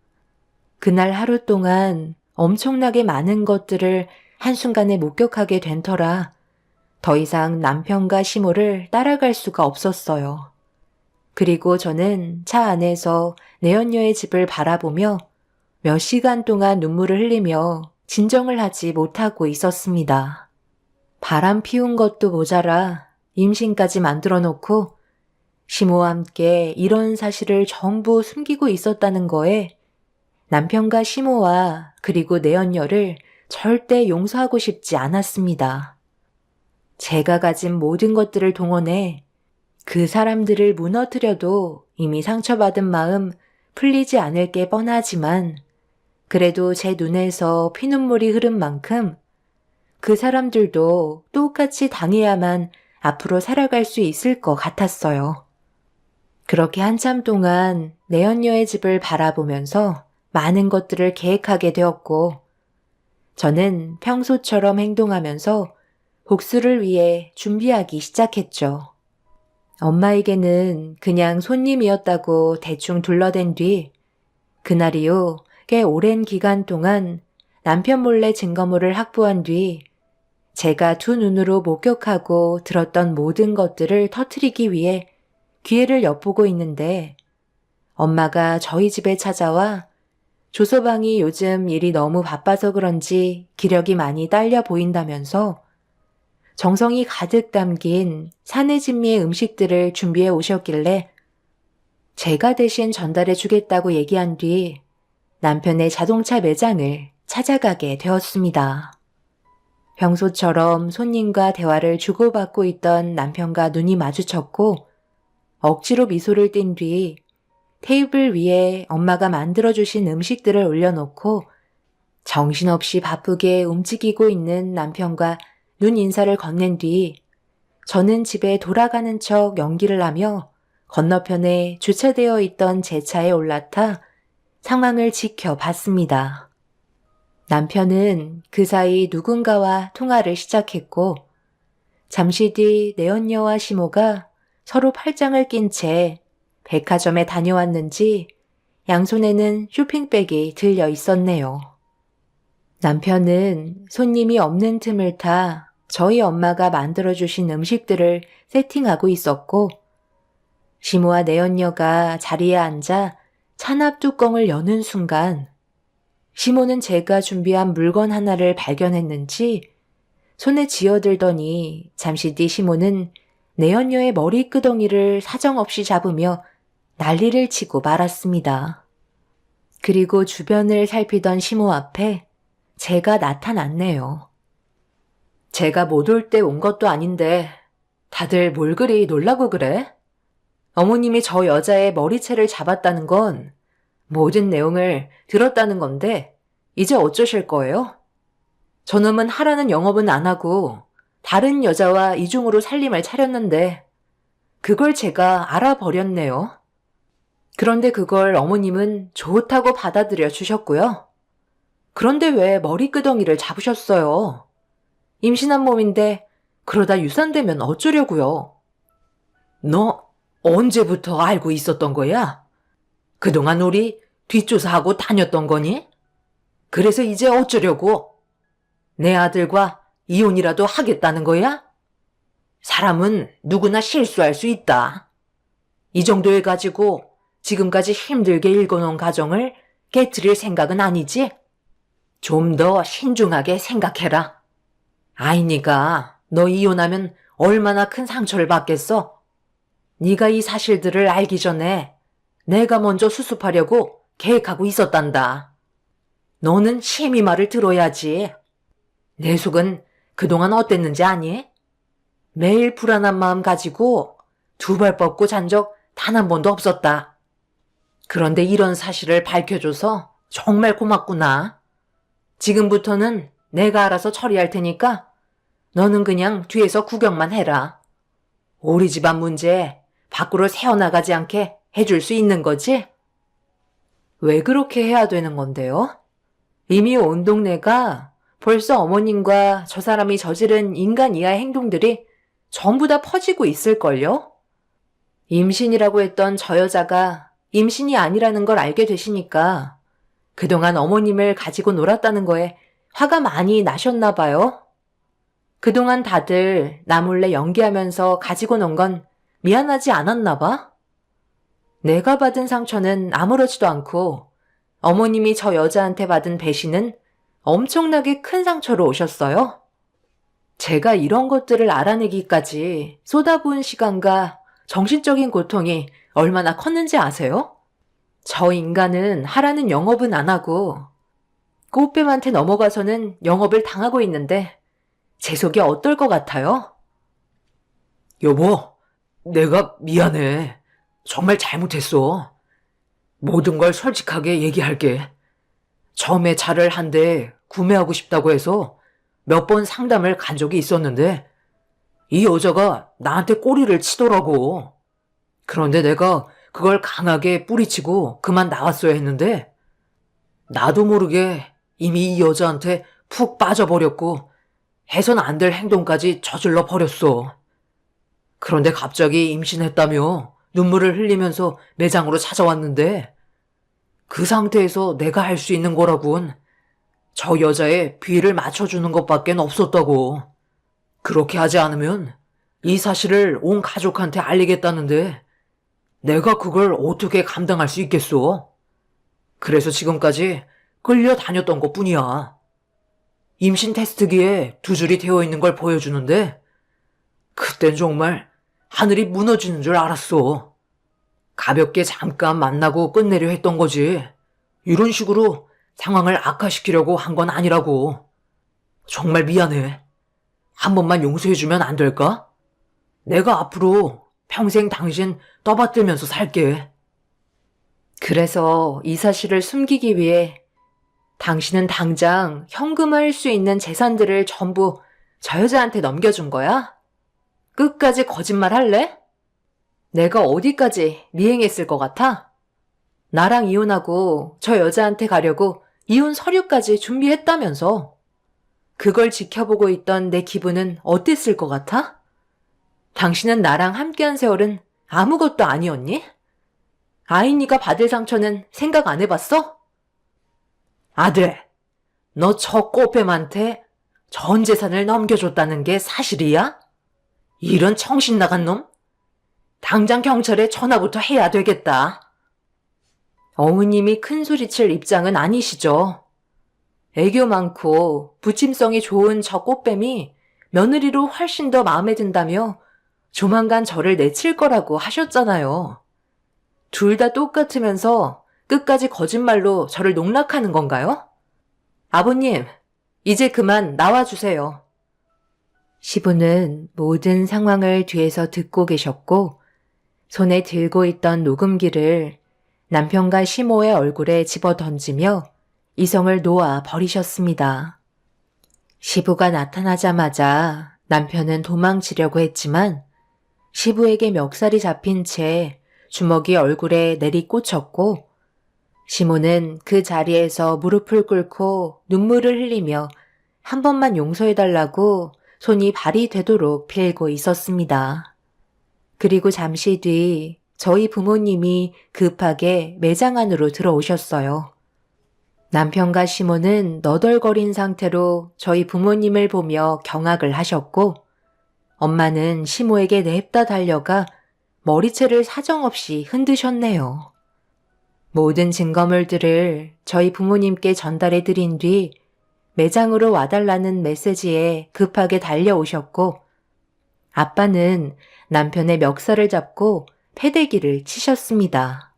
S1: 그날 하루 동안 엄청나게 많은 것들을 한순간에 목격하게 된 터라 더 이상 남편과 시모를 따라갈 수가 없었어요. 그리고 저는 차 안에서 내연녀의 집을 바라보며 몇 시간 동안 눈물을 흘리며 진정을 하지 못하고 있었습니다. 바람 피운 것도 모자라 임신까지 만들어 놓고 시모와 함께 이런 사실을 전부 숨기고 있었다는 거에 남편과 시모와 그리고 내연녀를 절대 용서하고 싶지 않았습니다. 제가 가진 모든 것들을 동원해 그 사람들을 무너뜨려도 이미 상처받은 마음 풀리지 않을 게 뻔하지만 그래도 제 눈에서 피눈물이 흐른 만큼 그 사람들도 똑같이 당해야만 앞으로 살아갈 수 있을 것 같았어요. 그렇게 한참 동안 내연녀의 집을 바라보면서 많은 것들을 계획하게 되었고 저는 평소처럼 행동하면서 복수를 위해 준비하기 시작했죠. 엄마에게는 그냥 손님이었다고 대충 둘러댄 뒤 그날 이후 꽤 오랜 기간 동안 남편 몰래 증거물을 확보한 뒤 제가 두 눈으로 목격하고 들었던 모든 것들을 터뜨리기 위해 기회를 엿보고 있는데 엄마가 저희 집에 찾아와 조서방이 요즘 일이 너무 바빠서 그런지 기력이 많이 딸려 보인다면서 정성이 가득 담긴 사내 진미의 음식들을 준비해 오셨길래 제가 대신 전달해 주겠다고 얘기한 뒤 남편의 자동차 매장을 찾아가게 되었습니다. 평소처럼 손님과 대화를 주고받고 있던 남편과 눈이 마주쳤고 억지로 미소를 띈 뒤 테이블 위에 엄마가 만들어주신 음식들을 올려놓고 정신없이 바쁘게 움직이고 있는 남편과 눈 인사를 건넨 뒤 저는 집에 돌아가는 척 연기를 하며 건너편에 주차되어 있던 제 차에 올라타 상황을 지켜봤습니다. 남편은 그 사이 누군가와 통화를 시작했고, 잠시 뒤 내언녀와 시모가 서로 팔짱을 낀 채 백화점에 다녀왔는지 양손에는 쇼핑백이 들려 있었네요. 남편은 손님이 없는 틈을 타 저희 엄마가 만들어주신 음식들을 세팅하고 있었고, 시모와 내언녀가 자리에 앉아 찬압 뚜껑을 여는 순간 시모는 제가 준비한 물건 하나를 발견했는지 손에 쥐어들더니 잠시 뒤 시모는 내연녀의 머리끄덩이를 사정없이 잡으며 난리를 치고 말았습니다. 그리고 주변을 살피던 시모 앞에 제가 나타났네요. 제가 못 올 때 온 것도 아닌데 다들 뭘 그리 놀라고 그래? 어머님이 저 여자의 머리채를 잡았다는 건 모든 내용을 들었다는 건데 이제 어쩌실 거예요? 저놈은 하라는 영업은 안 하고 다른 여자와 이중으로 살림을 차렸는데 그걸 제가 알아버렸네요. 그런데 그걸 어머님은 좋다고 받아들여 주셨고요. 그런데 왜 머리끄덩이를 잡으셨어요? 임신한 몸인데 그러다 유산되면 어쩌려고요? 너 언제부터 알고 있었던 거야? 그동안 우리 뒷조사하고 다녔던 거니? 그래서 이제 어쩌려고? 내 아들과 이혼이라도 하겠다는 거야? 사람은 누구나 실수할 수 있다. 이 정도에 가지고 지금까지 힘들게 일궈놓은 가정을 깨트릴 생각은 아니지? 좀 더 신중하게 생각해라. 아이니까 너 이혼하면 얼마나 큰 상처를 받겠어? 네가 이 사실들을 알기 전에 내가 먼저 수습하려고 계획하고 있었단다. 너는 심히 말을 들어야지. 내 속은 그동안 어땠는지 아니? 매일 불안한 마음 가지고 두 발 뻗고 잔 적 단 한 번도 없었다. 그런데 이런 사실을 밝혀줘서 정말 고맙구나. 지금부터는 내가 알아서 처리할 테니까 너는 그냥 뒤에서 구경만 해라. 우리 집안 문제 밖으로 새어나가지 않게 해줄 수 있는 거지? 왜 그렇게 해야 되는 건데요? 이미 온 동네가 벌써 어머님과 저 사람이 저지른 인간 이하의 행동들이 전부 다 퍼지고 있을걸요? 임신이라고 했던 저 여자가 임신이 아니라는 걸 알게 되시니까 그동안 어머님을 가지고 놀았다는 거에 화가 많이 나셨나 봐요. 그동안 다들 나 몰래 연기하면서 가지고 논 건 미안하지 않았나 봐. 내가 받은 상처는 아무렇지도 않고 어머님이 저 여자한테 받은 배신은 엄청나게 큰 상처로 오셨어요. 제가 이런 것들을 알아내기까지 쏟아부은 시간과 정신적인 고통이 얼마나 컸는지 아세요? 저 인간은 하라는 영업은 안 하고 꽃뱀한테 넘어가서는 영업을 당하고 있는데 제 속이 어떨 것 같아요?
S2: 여보, 내가 미안해. 정말 잘못했어. 모든 걸 솔직하게 얘기할게. 처음에 차를 한 대 구매하고 싶다고 해서 몇 번 상담을 간 적이 있었는데 이 여자가 나한테 꼬리를 치더라고. 그런데 내가 그걸 강하게 뿌리치고 그만 나왔어야 했는데 나도 모르게 이미 이 여자한테 푹 빠져버렸고 해선 안 될 행동까지 저질러 버렸어. 그런데 갑자기 임신했다며 눈물을 흘리면서 매장으로 찾아왔는데 그 상태에서 내가 할 수 있는 거라곤 저 여자의 비위를 맞춰주는 것밖엔 없었다고. 그렇게 하지 않으면 이 사실을 온 가족한테 알리겠다는데 내가 그걸 어떻게 감당할 수 있겠어? 그래서 지금까지 끌려다녔던 것뿐이야. 임신 테스트기에 두 줄이 되어 있는 걸 보여주는데 그땐 정말 하늘이 무너지는 줄 알았어. 가볍게 잠깐 만나고 끝내려 했던 거지. 이런 식으로 상황을 악화시키려고 한 건 아니라고. 정말 미안해. 한 번만 용서해주면 안 될까? 내가 앞으로 평생 당신 떠받들면서 살게.
S1: 그래서 이 사실을 숨기기 위해 당신은 당장 현금화할 수 있는 재산들을 전부 저 여자한테 넘겨준 거야? 끝까지 거짓말 할래? 내가 어디까지 미행했을 것 같아? 나랑 이혼하고 저 여자한테 가려고 이혼 서류까지 준비했다면서. 그걸 지켜보고 있던 내 기분은 어땠을 것 같아? 당신은 나랑 함께한 세월은 아무것도 아니었니? 아이니가 받을 상처는 생각 안 해봤어? 아들, 너 저 꽃뱀한테 전 재산을 넘겨줬다는 게 사실이야? 이런 정신 나간 놈? 당장 경찰에 전화부터 해야 되겠다. 어머님이 큰 소리칠 입장은 아니시죠. 애교 많고 부침성이 좋은 저 꽃뱀이 며느리로 훨씬 더 마음에 든다며 조만간 저를 내칠 거라고 하셨잖아요. 둘 다 똑같으면서 끝까지 거짓말로 저를 농락하는 건가요? 아버님, 이제 그만 나와주세요. 시부는 모든 상황을 뒤에서 듣고 계셨고 손에 들고 있던 녹음기를 남편과 시모의 얼굴에 집어 던지며 이성을 놓아 버리셨습니다. 시부가 나타나자마자 남편은 도망치려고 했지만 시부에게 멱살이 잡힌 채 주먹이 얼굴에 내리꽂혔고 시모는 그 자리에서 무릎을 꿇고 눈물을 흘리며 한 번만 용서해달라고 손이 발이 되도록 빌고 있었습니다. 그리고 잠시 뒤 저희 부모님이 급하게 매장 안으로 들어오셨어요. 남편과 시모는 너덜거린 상태로 저희 부모님을 보며 경악을 하셨고 엄마는 시모에게 냅다 달려가 머리채를 사정없이 흔드셨네요. 모든 증거물들을 저희 부모님께 전달해 드린 뒤 매장으로 와달라는 메시지에 급하게 달려오셨고 아빠는 남편의 멱살을 잡고 패대기를 치셨습니다.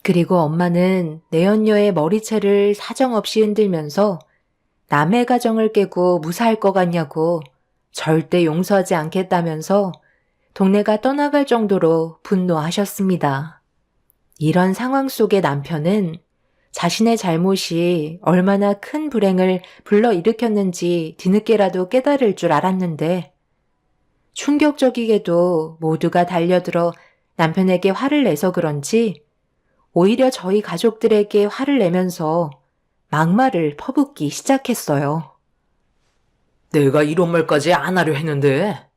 S1: 그리고 엄마는 내연녀의 머리채를 사정없이 흔들면서 남의 가정을 깨고 무사할 것 같냐고 절대 용서하지 않겠다면서 동네가 떠나갈 정도로 분노하셨습니다. 이런 상황 속의 남편은 자신의 잘못이 얼마나 큰 불행을 불러일으켰는지 뒤늦게라도 깨달을 줄 알았는데 충격적이게도 모두가 달려들어 남편에게 화를 내서 그런지 오히려 저희 가족들에게 화를 내면서 막말을 퍼붓기 시작했어요.
S2: 내가 이런 말까지 안 하려 했는데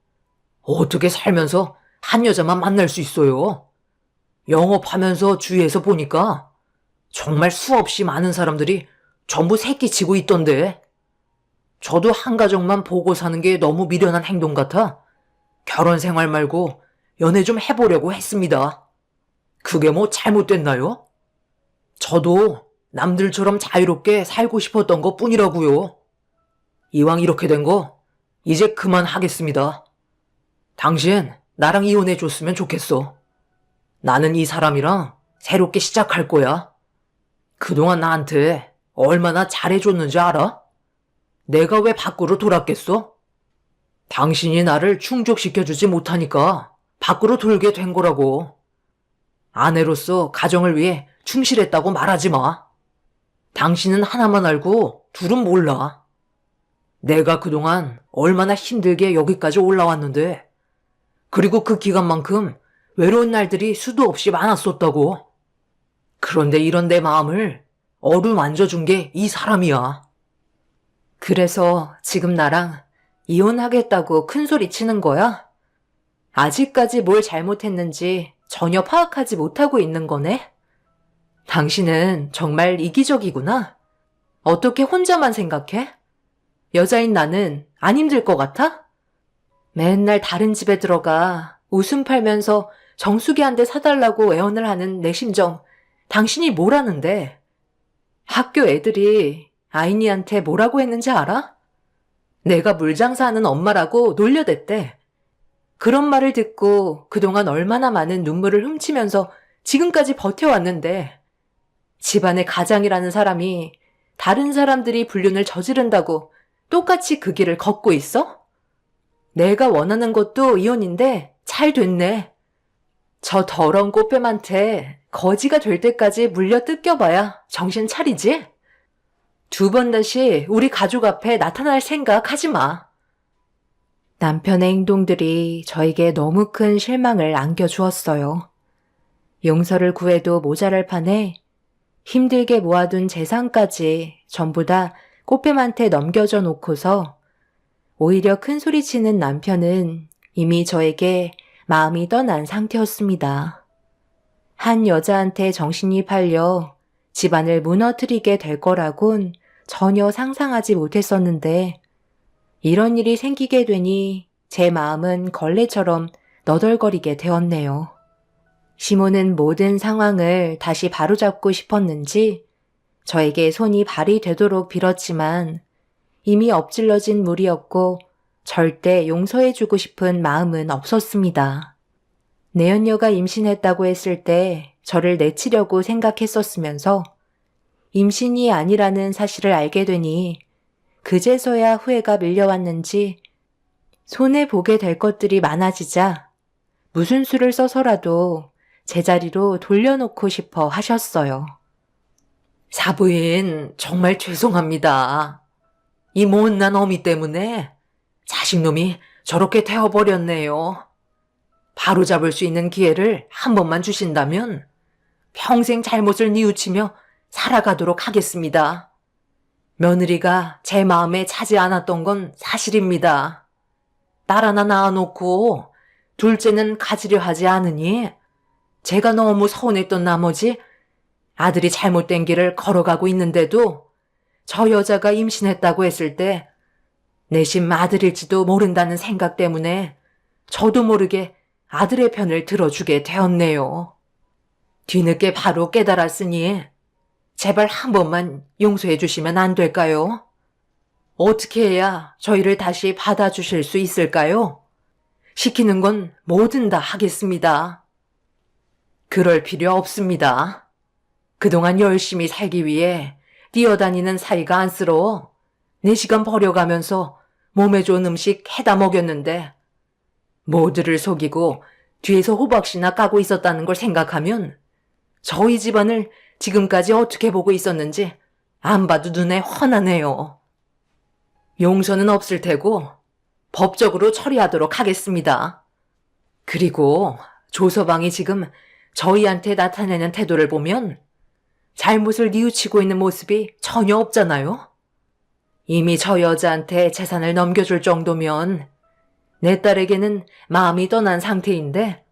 S2: 어떻게 살면서 한 여자만 만날 수 있어요? 영업하면서 주위에서 보니까 정말 수없이 많은 사람들이 전부 새끼치고 있던데 저도 한 가정만 보고 사는 게 너무 미련한 행동 같아 결혼 생활 말고 연애 좀 해보려고 했습니다. 그게 뭐 잘못됐나요? 저도 남들처럼 자유롭게 살고 싶었던 것 뿐이라고요. 이왕 이렇게 된 거 이제 그만하겠습니다. 당신 나랑 이혼해 줬으면 좋겠어. 나는 이 사람이랑 새롭게 시작할 거야. 그동안 나한테 얼마나 잘해줬는지 알아? 내가 왜 밖으로 돌았겠어? 당신이 나를 충족시켜주지 못하니까 밖으로 돌게 된 거라고. 아내로서 가정을 위해 충실했다고 말하지 마. 당신은 하나만 알고 둘은 몰라. 내가 그동안 얼마나 힘들게 여기까지 올라왔는데 그리고 그 기간만큼 외로운 날들이 수도 없이 많았었다고. 그런데 이런 내 마음을 어루만져준 게 이 사람이야.
S1: 그래서 지금 나랑 이혼하겠다고 큰소리 치는 거야? 아직까지 뭘 잘못했는지 전혀 파악하지 못하고 있는 거네? 당신은 정말 이기적이구나. 어떻게 혼자만 생각해? 여자인 나는 안 힘들 것 같아? 맨날 다른 집에 들어가 웃음 팔면서 정수기 한 대 사달라고 애원을 하는 내 심정 당신이 뭐라는데? 학교 애들이 아이니한테 뭐라고 했는지 알아? 내가 물장사하는 엄마라고 놀려댔대. 그런 말을 듣고 그동안 얼마나 많은 눈물을 훔치면서 지금까지 버텨왔는데 집안의 가장이라는 사람이 다른 사람들이 불륜을 저지른다고 똑같이 그 길을 걷고 있어? 내가 원하는 것도 이혼인데 잘 됐네. 저 더러운 꽃뱀한테 거지가 될 때까지 물려 뜯겨봐야 정신 차리지? 두 번 다시 우리 가족 앞에 나타날 생각 하지 마. 남편의 행동들이 저에게 너무 큰 실망을 안겨주었어요. 용서를 구해도 모자랄 판에 힘들게 모아둔 재산까지 전부 다 꽃뱀한테 넘겨줘 놓고서 오히려 큰 소리 치는 남편은 이미 저에게 마음이 떠난 상태였습니다. 한 여자한테 정신이 팔려 집안을 무너뜨리게 될 거라곤 전혀 상상하지 못했었는데 이런 일이 생기게 되니 제 마음은 걸레처럼 너덜거리게 되었네요. 시모는 모든 상황을 다시 바로잡고 싶었는지 저에게 손이 발이 되도록 빌었지만 이미 엎질러진 물이었고 절대 용서해주고 싶은 마음은 없었습니다. 내연녀가 임신했다고 했을 때 저를 내치려고 생각했었으면서 임신이 아니라는 사실을 알게 되니 그제서야 후회가 밀려왔는지 손해보게 될 것들이 많아지자 무슨 수를 써서라도 제자리로 돌려놓고 싶어 하셨어요.
S2: 사부인, 정말 죄송합니다. 이 못난 어미 때문에 자식놈이 저렇게 되어버렸네요. 바로잡을 수 있는 기회를 한 번만 주신다면 평생 잘못을 뉘우치며 살아가도록 하겠습니다. 며느리가 제 마음에 차지 않았던 건 사실입니다. 딸 하나 낳아놓고 둘째는 가지려 하지 않으니 제가 너무 서운했던 나머지 아들이 잘못된 길을 걸어가고 있는데도 저 여자가 임신했다고 했을 때 내심 아들일지도 모른다는 생각 때문에 저도 모르게 아들의 편을 들어주게 되었네요. 뒤늦게 바로 깨달았으니 제발 한 번만 용서해 주시면 안 될까요? 어떻게 해야 저희를 다시 받아주실 수 있을까요? 시키는 건 뭐든 다 하겠습니다. 그럴 필요 없습니다. 그동안 열심히 살기 위해 뛰어다니는 사이가 안쓰러워 4시간 버려가면서 몸에 좋은 음식 해다 먹였는데 모두를 속이고 뒤에서 호박씨나 까고 있었다는 걸 생각하면 저희 집안을 지금까지 어떻게 보고 있었는지 안 봐도 눈에 훤하네요. 용서는 없을 테고 법적으로 처리하도록 하겠습니다. 그리고 조서방이 지금 저희한테 나타내는 태도를 보면 잘못을 뉘우치고 있는 모습이 전혀 없잖아요. 이미 저 여자한테 재산을 넘겨줄 정도면 내 딸에게는 마음이 떠난 상태인데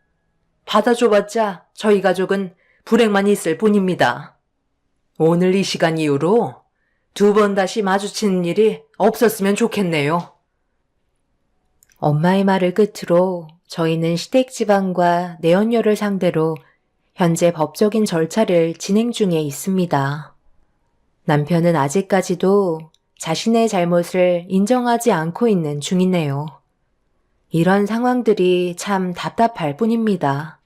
S2: 받아줘봤자 저희 가족은 불행만 있을 뿐입니다. 오늘 이 시간 이후로 2번 다시 마주치는 일이 없었으면 좋겠네요.
S1: 엄마의 말을 끝으로 저희는 시댁지방과 내연녀를 상대로 현재 법적인 절차를 진행 중에 있습니다. 남편은 아직까지도 자신의 잘못을 인정하지 않고 있는 중이네요. 이런 상황들이 참 답답할 뿐입니다.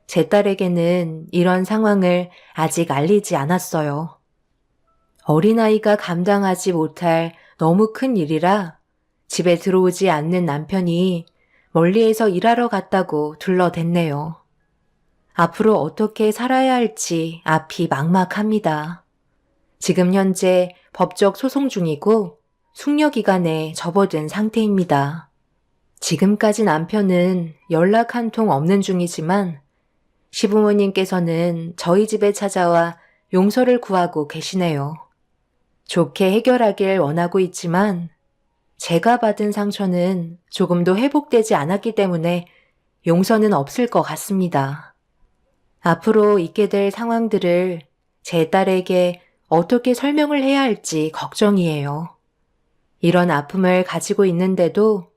S1: 제 딸에게는 이런 상황을 아직 알리지 않았어요. 어린아이가 감당하지 못할 너무 큰 일이라 집에 들어오지 않는 남편이 멀리에서 일하러 갔다고 둘러댔네요. 앞으로 어떻게 살아야 할지 앞이 막막합니다. 지금 현재 법적 소송 중이고 숙려기간에 접어든 상태입니다. 지금까지 남편은 연락 한 통 없는 중이지만 시부모님께서는 저희 집에 찾아와 용서를 구하고 계시네요. 좋게 해결하길 원하고 있지만 제가 받은 상처는 조금도 회복되지 않았기 때문에 용서는 없을 것 같습니다. 앞으로 있게 될 상황들을 제 딸에게 어떻게 설명을 해야 할지 걱정이에요. 이런 아픔을 가지고 있는데도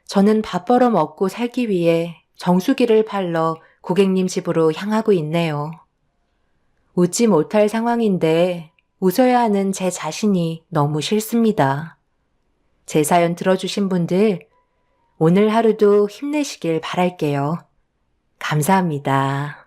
S1: 저는 밥 벌어 먹고 살기 위해 정수기를 팔러 고객님 집으로 향하고 있네요. 웃지 못할 상황인데 웃어야 하는 제 자신이 너무 싫습니다. 제 사연 들어주신 분들 오늘 하루도 힘내시길 바랄게요. 감사합니다.